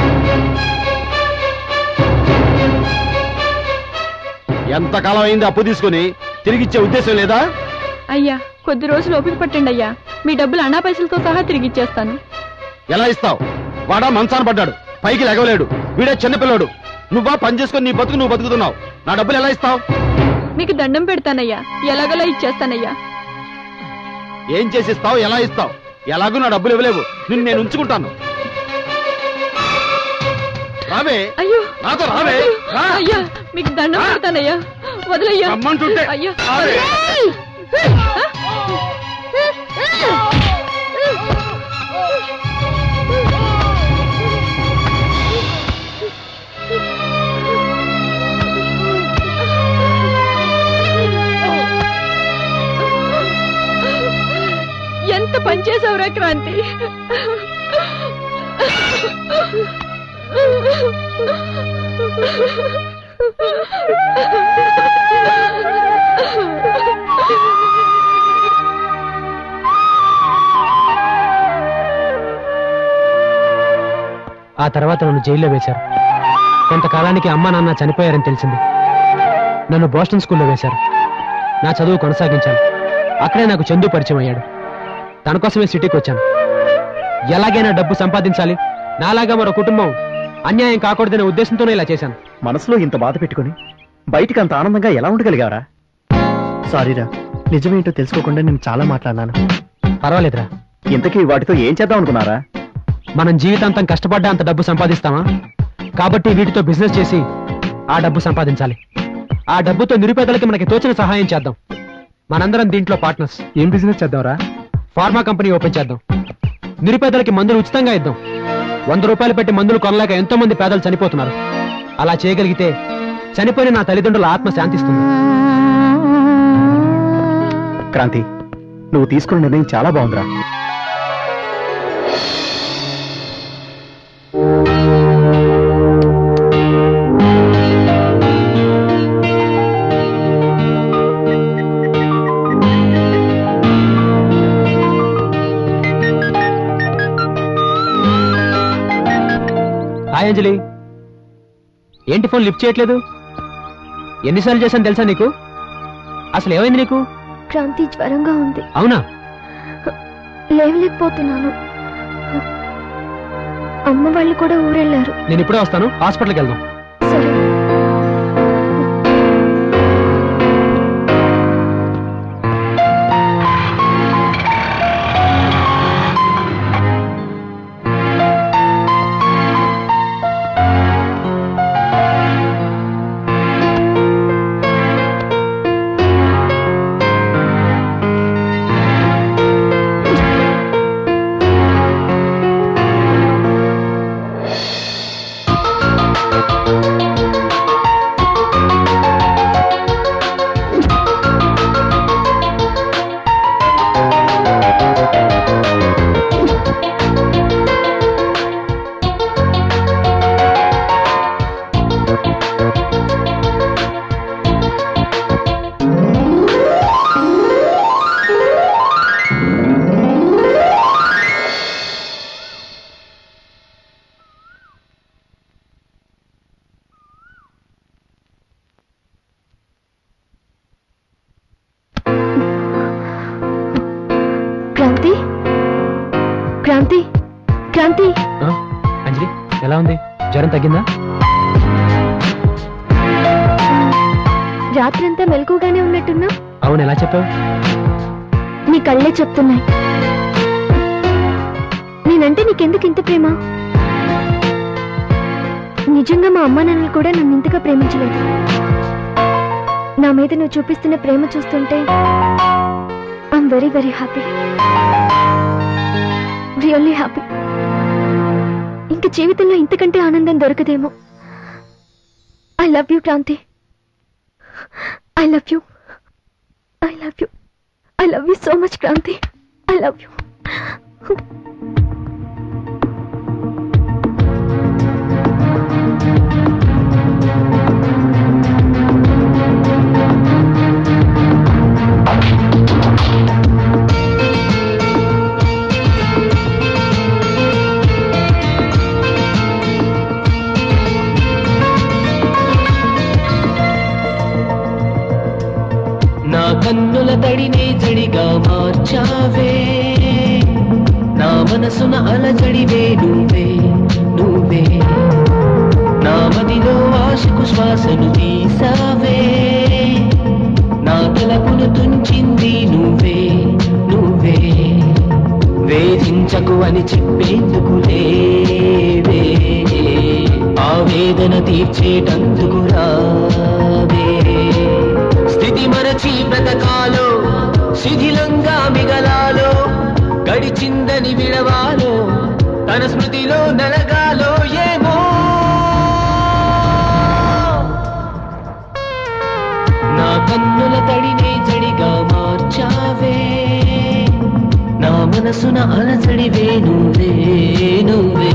ఎంతకాలం అయింది అప్పు తీసుకుని? తిరిగిచ్చే ఉద్దేశం లేదా? అయ్యా, కొద్ది రోజులు ఓపిక పట్టండి అయ్యా. మీ డబ్బులు అన్నా పైసలతో సహా తిరిగిచ్చేస్తాను. ఎలా ఇస్తావు? వాడా మంచాన పడ్డాడు, పైకి లెగలేడు. వీడే చిన్నపిల్లడు. నువ్వా పని చేసుకుని నీ బతుకు నువ్వు బతుకుతున్నావు. నా డబ్బులు ఎలా ఇస్తావు? మీకు దండం పెడతానయ్యా, ఎలాగోలా ఇచ్చేస్తానయ్యా. ఏం చేసిస్తావు? ఎలా ఇస్తావు? ఎలాగూ నా డబ్బులు ఇవ్వలేవు. నిన్ను నేను ఉంచుకుంటాను. రావే. అయ్యో, నాతో రావే. అయ్యా, మీకు దండం పెడతానయ్యా, వదిలయ్యా. రమ్మంటుంటే అయ్యా, ఎంత పనిచేసావురా క్రాంతి. ఆ తర్వాత నన్ను జైల్లో వేశారు. కొంతకాలానికి అమ్మా నాన్న చనిపోయారని తెలిసింది. నన్ను బోస్టన్ స్కూల్లో వేశారు. నా చదువు కొనసాగించాను. అక్కడే నాకు చందు పరిచయం అయ్యాడు. తన కోసమే సిటీకి వచ్చాను. ఎలాగైనా డబ్బు సంపాదించాలి, నాలాగా మరో కుటుంబం అన్యాయం కాకూడదనే ఉద్దేశంతోనే ఇలా చేశాను. మనసులో ఇంత బాధ పెట్టుకుని బయటికి అంత ఆనందంగా ఎలా ఉండగలిగావరా? సారీరా, నిజమేంటో తెలుసుకోకుండా నేను చాలా మాట్లాడినాను. పర్వాలేదురా. ఇంతకీ వాటితో ఏం చేద్దాం అనుకున్నారా? మనం జీవితాంతం కష్టపడ్డా అంత డబ్బు సంపాదిస్తామా? కాబట్టి వీటితో బిజినెస్ చేసి ఆ డబ్బు సంపాదించాలి. ఆ డబ్బుతో నిరుపేదలకి మనకి తోచిన సహాయం చేద్దాం. మనందరం దీంట్లో పార్ట్నర్స్. ఏం బిజినెస్ చేద్దాంరా? ఫార్మా కంపెనీ ఓపెన్ చేద్దాం. నిరుపేదలకి మందులు ఉచితంగా ఇద్దాం. 100 రూపాయలు పెట్టి మందులు కొనలేక ఎంతో మంది పేదలు చనిపోతున్నారు. అలా చేయగలిగితే చనిపోయిన నా తల్లిదండ్రుల ఆత్మ శాంతిస్తుంది. క్రాంతి, నువ్వు తీసుకున్న నిర్ణయం చాలా బాగుందిరా. హాయ్ అంజలి, ఏంటి ఫోన్ లిఫ్ట్ చేయట్లేదు? ఎన్నిసార్లు చేశాను తెలుసా నీకు? అసలు ఏమైంది నీకు? క్రాంతి, జ్వరంగా ఉంది. అవునా? లేవలేకపోతున్నాను. అమ్మ వాళ్ళు కూడా ఊరెళ్ళారు. నేను ఇప్పుడే వస్తాను, హాస్పిటల్కి వెళ్దాం. సరే. క్రాంతి, అంజలి ఎలా ఉంది? జ్వరం తగ్గిందా? రాత్రంతా మెలకుగానే ఉన్నట్టున్నా. అవును, ఎలా చెప్పావు? నీ కళ్ళే చెప్తున్నాయి. నేనంటే నీకెందుకు ఇంత ప్రేమ? నిజంగా మా అమ్మా నాన్నలు కూడా నన్ను ఇంతగా ప్రేమించలేదు. నా మీద నువ్వు చూపిస్తున్న ప్రేమ చూస్తుంటే I'm very very happy, really happy. ఇంక జీవితంలో ఇంతకంటే ఆనందం దొరకదేమో. I love you Kranthi, I love you, I love you, I love you so much Kranthi, I love you. నా కన్నుల తడినే జడిగా మార్చావే, నా మనసున అలజడివే నువ్వే నువ్వే, నా మదిలో ఆశకు శ్వాసను తీసావే, నా తలపును తుంచింది నువ్వే నువ్వే, వేధించకు అని చెప్పేందుకు లేవే, ఆవేదన తీర్చేటందుకు రావే, స్థితి మరచి బ్రతకాలో, శిథిలంగా మిగలాలో, గడిచిందని విడవాలో, తన స్మృతిలో నలగాలో ఏమో. నా కన్నుల తడినే జడిగా మార్చావే, నా మనసున అలజడివే నువ్వే నువ్వే.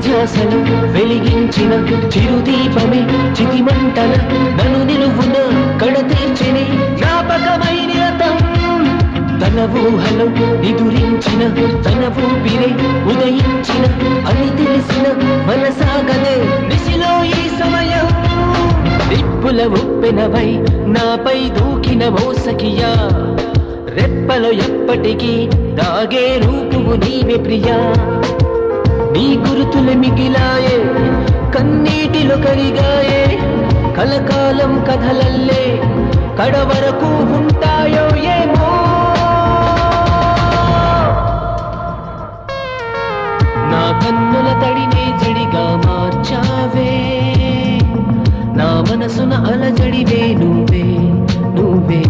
ధ్యాసను వెలిగించిన చిరుదీపమే చితిమంటల నన్ను నిలువున కడతీర్చిని జ్ఞాపకమైన తన ఊహలో నిదురించిన తన ఊపిరే ఉదయించిన అని తెలిసిన మనసాగదే దిశలో ఈ సమయం, నిప్పుల ఉప్పెనవై నాపై దూకిన మోసకియా, రెప్పలో ఎప్పటికీ దాగే రూపువు నీవే ప్రియా, నీ గురుతులు మిగిలాయే కన్నీటిలో కరిగాయే, కలకాలం కథలల్లే కడవరకు ఉంటాయో ఏమో. నా కన్నుల తడినే జడిగా మార్చావే, నా మనసున అలజడివే నువ్వే నువ్వే.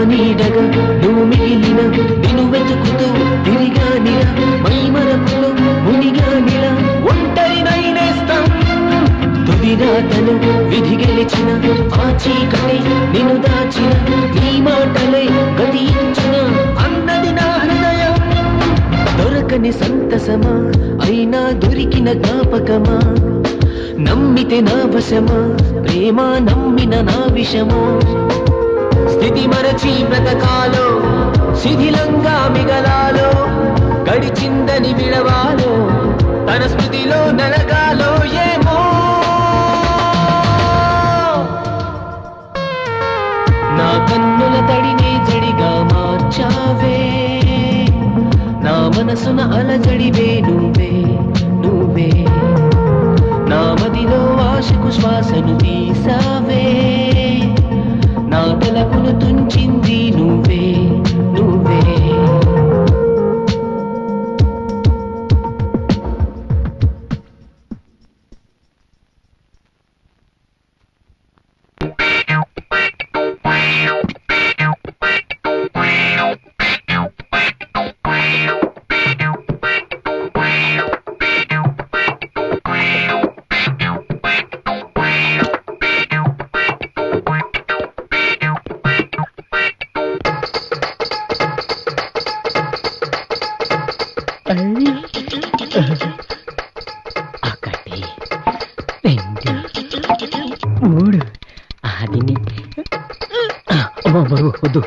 నీడగా నువ్వు మిగిలిన నిన్ను వెతుకుతూ తిరిగానిలా, మై మరపులో మునిగానిలా, ఒంటరినైనేస్తాం తుది రాతను విధి గెలిచిన ఆ చీకటి నిన్ను దాచిన, నీ మాటలే గతించిన అన్నది నా హృదయం, దొరకని సంతసమా అయినా దొరికిన జ్ఞాపకమా, నమ్మితే నా వశమా ప్రేమ నమ్మిన నా విషమా, స్థితి మరచి బ్రతకాలో, శిథిలంగా మిగలాలో, గడిచిందని విడవాలో, తన స్మృతిలో నలగాలో ఏమో. నా కన్నుల తడినే జడిగా మార్చావే, నా మనసున అలజడివే నువ్వే నువ్వే, నా మదిలో ఆశకు శ్వాసను తీసావే, నా తలపును తుంచింది నువ్వే నువ్వే. ఒకటి, రెండు, మూడు. దీన్ని వద్దు,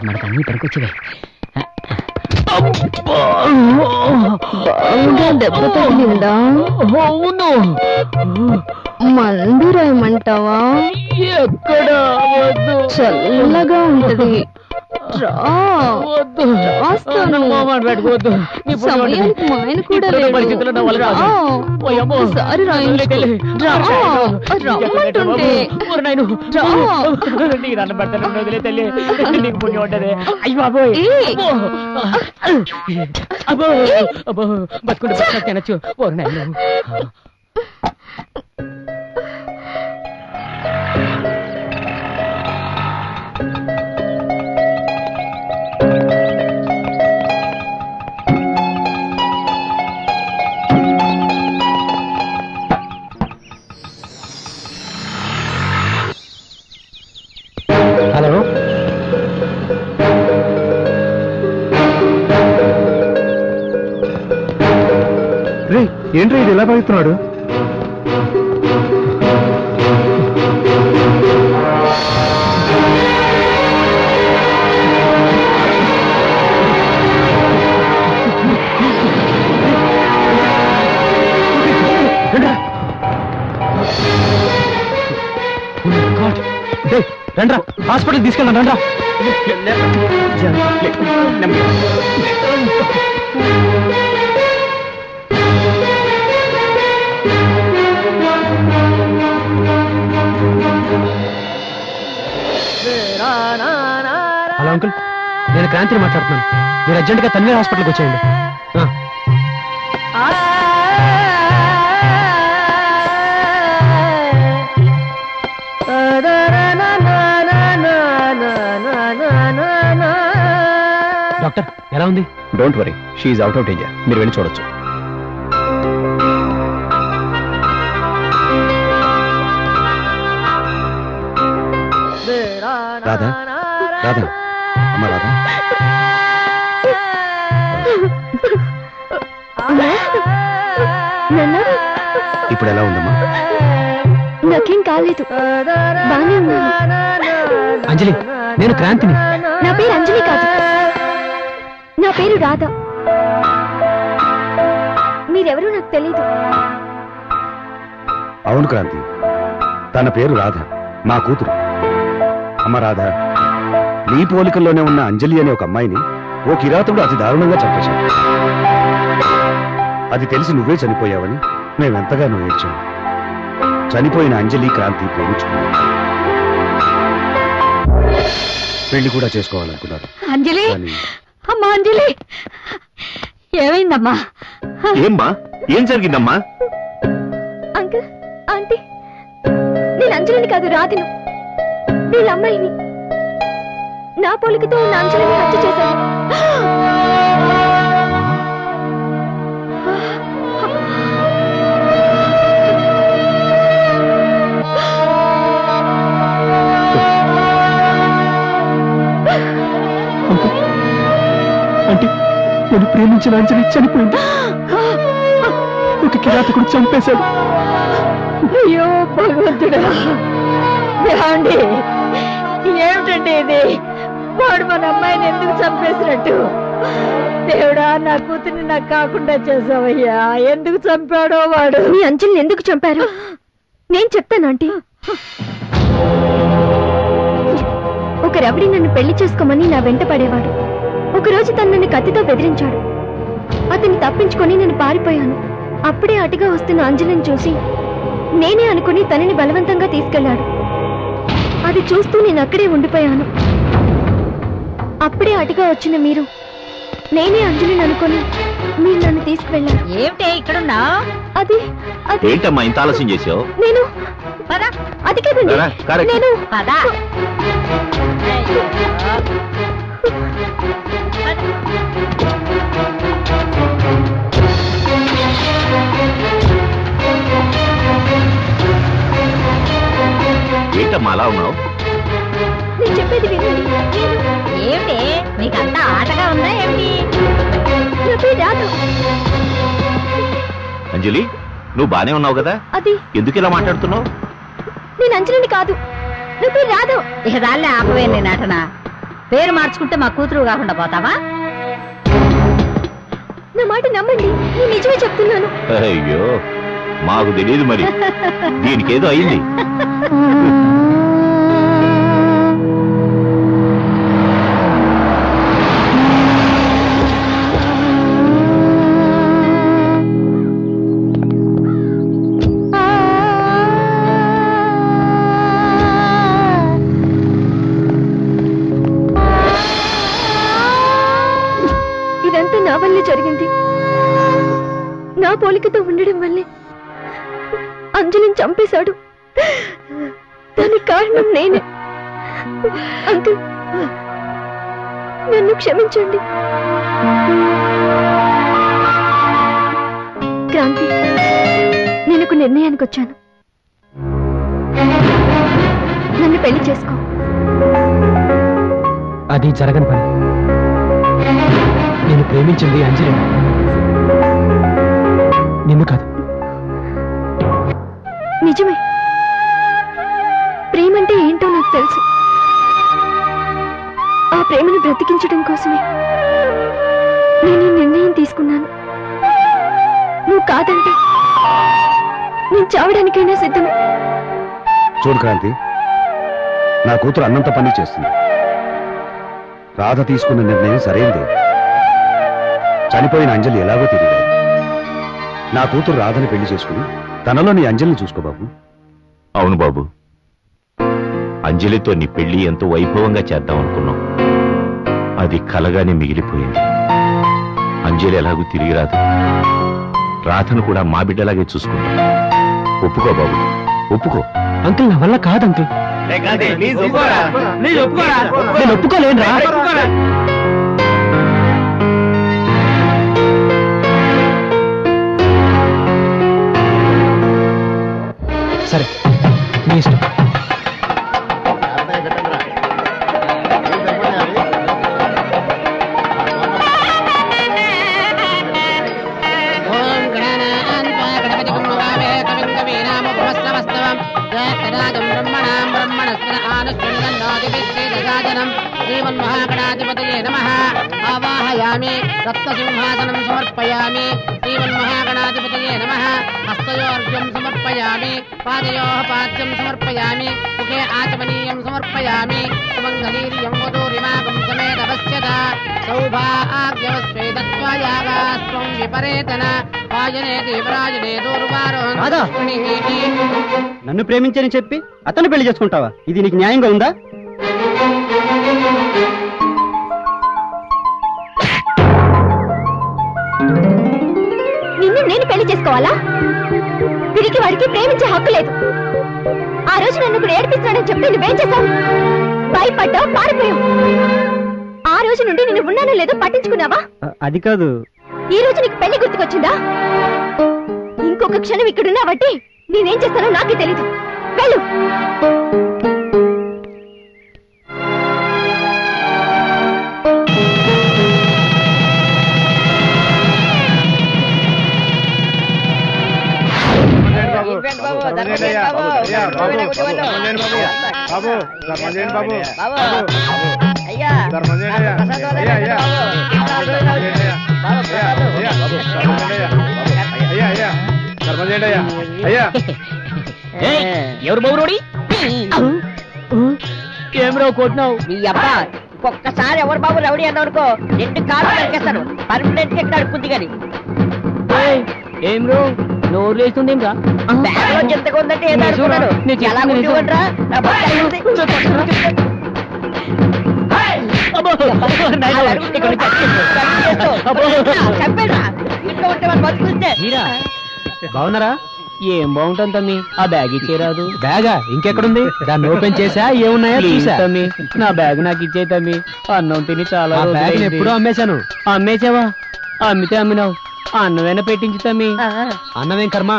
మనకు అన్ని పనికొచ్చివే. బాగా దెబ్బ తగిలిందా? అవును. మందు రాయమంటావా? ఎక్కడ? వద్దు, చల్లగా ఉంటది. పెట్టుకోవద్దు. సమయానికి మా ఆయన కూడా లేడు. ఒక్కసారి రాయించుకో. రమ్మంటుంటే. నీకు పుణ్యం ఉంటది. అయ్యి బాబోయ్, అబ్బో అబ్బో, బతుకుంటే తినచ్చు. ఓరు నాయన. హలో, రే ఏంట్రా ఇది ఎలా భావిస్తున్నాడు? రండ్రా, హాస్పిటల్ తీసుకెళ్ళండి. రండ్రా. హలో అంకుల్, నేను క్రాంతిని మాట్లాడుతున్నాను. మీరు అర్జెంట్గా తన్వీర్ హాస్పిటల్కి వచ్చేయండి. డాక్టర్ ఎలా ఉంది? Don't worry, she's out of danger. మీరు వెళ్ళి చూడొచ్చు. రాధా, రాధా, అమ్మ రాధా. ఇప్పుడు ఎలా ఉందమ్మా? నాకేం కాలేదు, బానే ఉన్నాను. అంజలి, నేను క్రాంతిని. నా పేరు అంజలి కాదు, నా పేరు రాధ. మీరెవరూ నాకు తెలీదు. అవును క్రాంతి, తన పేరు రాధ, మా కూతురు. అమ్మ రాధ, నీ పోలికల్లోనే ఉన్న అంజలి అనే ఒక అమ్మాయిని ఓ కిరాతుడు అతి దారుణంగా చంపేశాడు. అది తెలిసి నువ్వే చనిపోయావని మేమెంతగానో ఏడ్చాము. చనిపోయిన అంజలి క్రాంతి ప్రేమించుకున్నాం, పెళ్లి కూడా చేసుకోవాలనుకున్నారు. అంజలి, అమ్మా అంజలి, ఏమైందమ్మా? ఏమ్మా, ఏం జరిగిందమ్మా? అంకుల్, ఆంటీ, నేను అంజలిని కాదు, రాధిను. వీళ్ళ అమ్మాయిని. నా పోలికతో ఉన్న అంజలిని హత్య చేశాను. అంటే నేను ప్రేమించిన అంజలి చనిపోయింది. ఒక కిరాతకుడు చంపేశాడు. అయ్యో భగవంతుడా, ఏమండి, ఏమిటండి ఇది? వాడు మన అమ్మాయిని ఎందుకు చంపేసినట్టు? దేవుడా, నా కూతుర్ని నాకు కాకుండా చేసావయ్యా. ఎందుకు చంపాడో వాడు? మీ అంజలిని ఎందుకు చంపారు నేను చెప్తాను ఆంటీ. ఒక రవిడి నన్ను పెళ్లి చేసుకోమని నా వెంట పడేవాడు. ఒకరోజు తను నన్ను కత్తితో బెదిరించాడు. అతన్ని తప్పించుకొని నేను పారిపోయాను. అప్పుడే అటుగా వస్తున్న అంజలిని చూసి నేనే అనుకుని తనని బలవంతంగా తీసుకెళ్లాడు. అది చూస్తూ నేను అక్కడే ఉండిపోయాను. అప్పుడే అటుగా వచ్చిన మీరు నేనే అంజలిని అనుకుని మీరు నన్ను తీసుకువెళ్ళారు. ఏమిటే ఇక్కడున్నా? అది అది ఏంటమ్మా ఇంత ఆలస్యం చేసావు? నేను అది కదండి, నేను ఏంటమ్మా అలా ఉన్నావు? నేను చెప్పేది వినండి. ఏమిటి నీకంతా ఆటగా ఉందా ఏమిటి? రాదు. అంజలి నువ్వు బానే ఉన్నావు కదా, అది ఎందుకు ఇలా మాట్లాడుతున్నావు? నేను అంజలిని కాదు, నా పేరు రాదు. ఇక దాన్నే ఆపవే నీ నటన. పేరు మార్చుకుంటే మా కూతురు కాకుండా పోతావా? నా మాట నమ్మండి, నేను నిజమే చెప్తున్నాను. అయ్యో మాకు తెలియదు మరి, దీనికేదో అయింది. ఇదంతా నా వల్లే జరిగింది. నా పోలికతో ఉండడం వల్లే అంజలిని చంపేశాడు. దానికి కారణం నేనే. అంకుల్ నన్ను క్షమించండి. క్రాంతి, నేను ఒక నిర్ణయానికి వచ్చాను. నన్ను పెళ్లి చేసుకో. అది జరగని పని. నేను ప్రేమించింది అంజలి, నిన్ను కాదు. నిజమే, ప్రేమంటే ఏంటో నాకు తెలుసు. ఆ ప్రేమను బ్రతికించడం కోసమే నేను ఈ నిర్ణయం తీసుకున్నాను. నువ్వు కాదంటే నేను చావడానికైనా సిద్ధమే. చూడు క్రాంతి, నా కూతురు అన్నంత పని చేస్తుంది. రాధ తీసుకున్న నిర్ణయం సరైందే. చనిపోయిన అంజలి ఎలాగో తిరిగాడు. నా కూతురు రాధని పెళ్లి చేసుకుని తనలో నీ అంజలిని చూసుకో బాబు. అవును బాబు, అంజలితో నీ పెళ్లి ఎంతో వైభవంగా చేద్దాం అనుకున్నాం. అది కలగానే మిగిలిపోయింది. అంజలి ఎలాగూ తిరిగి రాదు. రాధను కూడా మా బిడ్డలాగే చూసుకుంటాం. ఒప్పుకో బాబు, ఒప్పుకో. అంకుల్ నా వల్ల కాదు అంకుల్. నేను ఒప్పుకోలేనురా. సరే మీ ఇష్టం. శ్రీమన్మహాగణాధిపతయే నమః. ఆవాహయామి, రత్నసింహాసనం సమర్పయామి. శ్రీమన్మహాగణాధిపతయే నమః. హస్తయోర్ఘ్యం సమర్పయామి, పాదయోః పాద్యం సమర్పయామి, ముఖే ఆచమనీయం సమర్పయామి. సుమంగళీర్యం వధూరిమాగం సమేత పశ్యత. సౌభాగ్యవస్వేదత్వాయాగాస్త్వం విపరేతన వాజనే దేవరాజనే దూర్వారోహం. నన్ను ప్రేమించని చెప్పి అతను పెళ్లి చేసుకుంటావా? ఇది నీకు న్యాయంగా ఉందా? నిన్ను నేను పెళ్లి చేసుకోవాలా? తిరిగి వాడికి ప్రేమించే హక్కు లేదు. ఆ రోజు నన్ను ఇప్పుడు ఏడిపిస్తున్నాడని చెప్పి నువ్వేం చేశావు? భయపడ్డావు, పారిపోయావు. ఆ రోజు నుండి నిన్ను ఉన్నానో లేదో పట్టించుకున్నావా? అది కాదు. ఈ రోజు నీకు పెళ్లి గుర్తుకొచ్చిందా? ఇంకొక క్షణం ఇక్కడున్నావట్టి నేనేం చేస్తానో నాకే తెలీదు. వెళ్ళు. ఎవరు బౌరోడి? ఏమరో కొట్టినావు నీ అబ్బా. ఒక్కసారి ఎవరు బాబు రౌడీ అన్నావుకో 2 కాళ్ళు నరికేస్తాను. పర్మనెంట్ గా ఇక్కడ అడుక్కుంది కానీ. ఏం రో నోరు లేస్తుంది ఇంకా? బ్యాగ్ లో ఎంతగా ఉందంటే ఏదో అనుకున్నాను. ఎలా ఉండేవరా? బాగున్నారా? ఏం బాగుంటుంది తమ్మి, ఆ బ్యాగ్ ఇచ్చేరాదు. బ్యాగా ఇంకెక్కడుంది? దాన్ని ఓపెన్ చేసా, ఏమున్నాయో చూసా. తమ్మి నా బ్యాగ్ నాకు ఇచ్చే తమ్మి. అన్నం తిని చాలా బ్యాగ్ ఎప్పుడూ అమ్మేశాను. అమ్మేసావా? అమ్మితే అమ్మినావు, అన్నమైనా పెట్టించి తమ్మి. అన్నమేం కర్మ,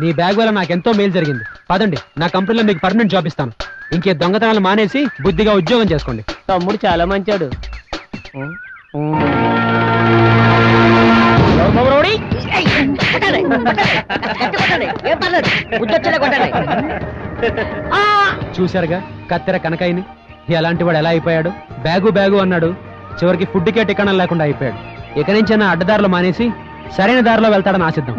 నీ బ్యాగ్ వల్ల నాకెంతో మేలు జరిగింది. పదండి, నా కంపెనీలో మీకు పర్మనెంట్ జాబ్ ఇస్తాను. ఇంకే దొంగతనాలు మానేసి బుద్ధిగా ఉద్యోగం చేసుకోండి. తమ్ముడు చాలా మంచాడు. చూశారుగా కత్తెర కనకాయిని ఎలాంటి వాడు ఎలా అయిపోయాడు. బ్యాగు అన్నాడు, చివరికి ఫుడ్కే టికాణం లేకుండా అయిపోయాడు. ఇక నుంచి అడ్డదారిలో మానేసి సరైన దారిలో వెళ్తాడని ఆశిద్దాం.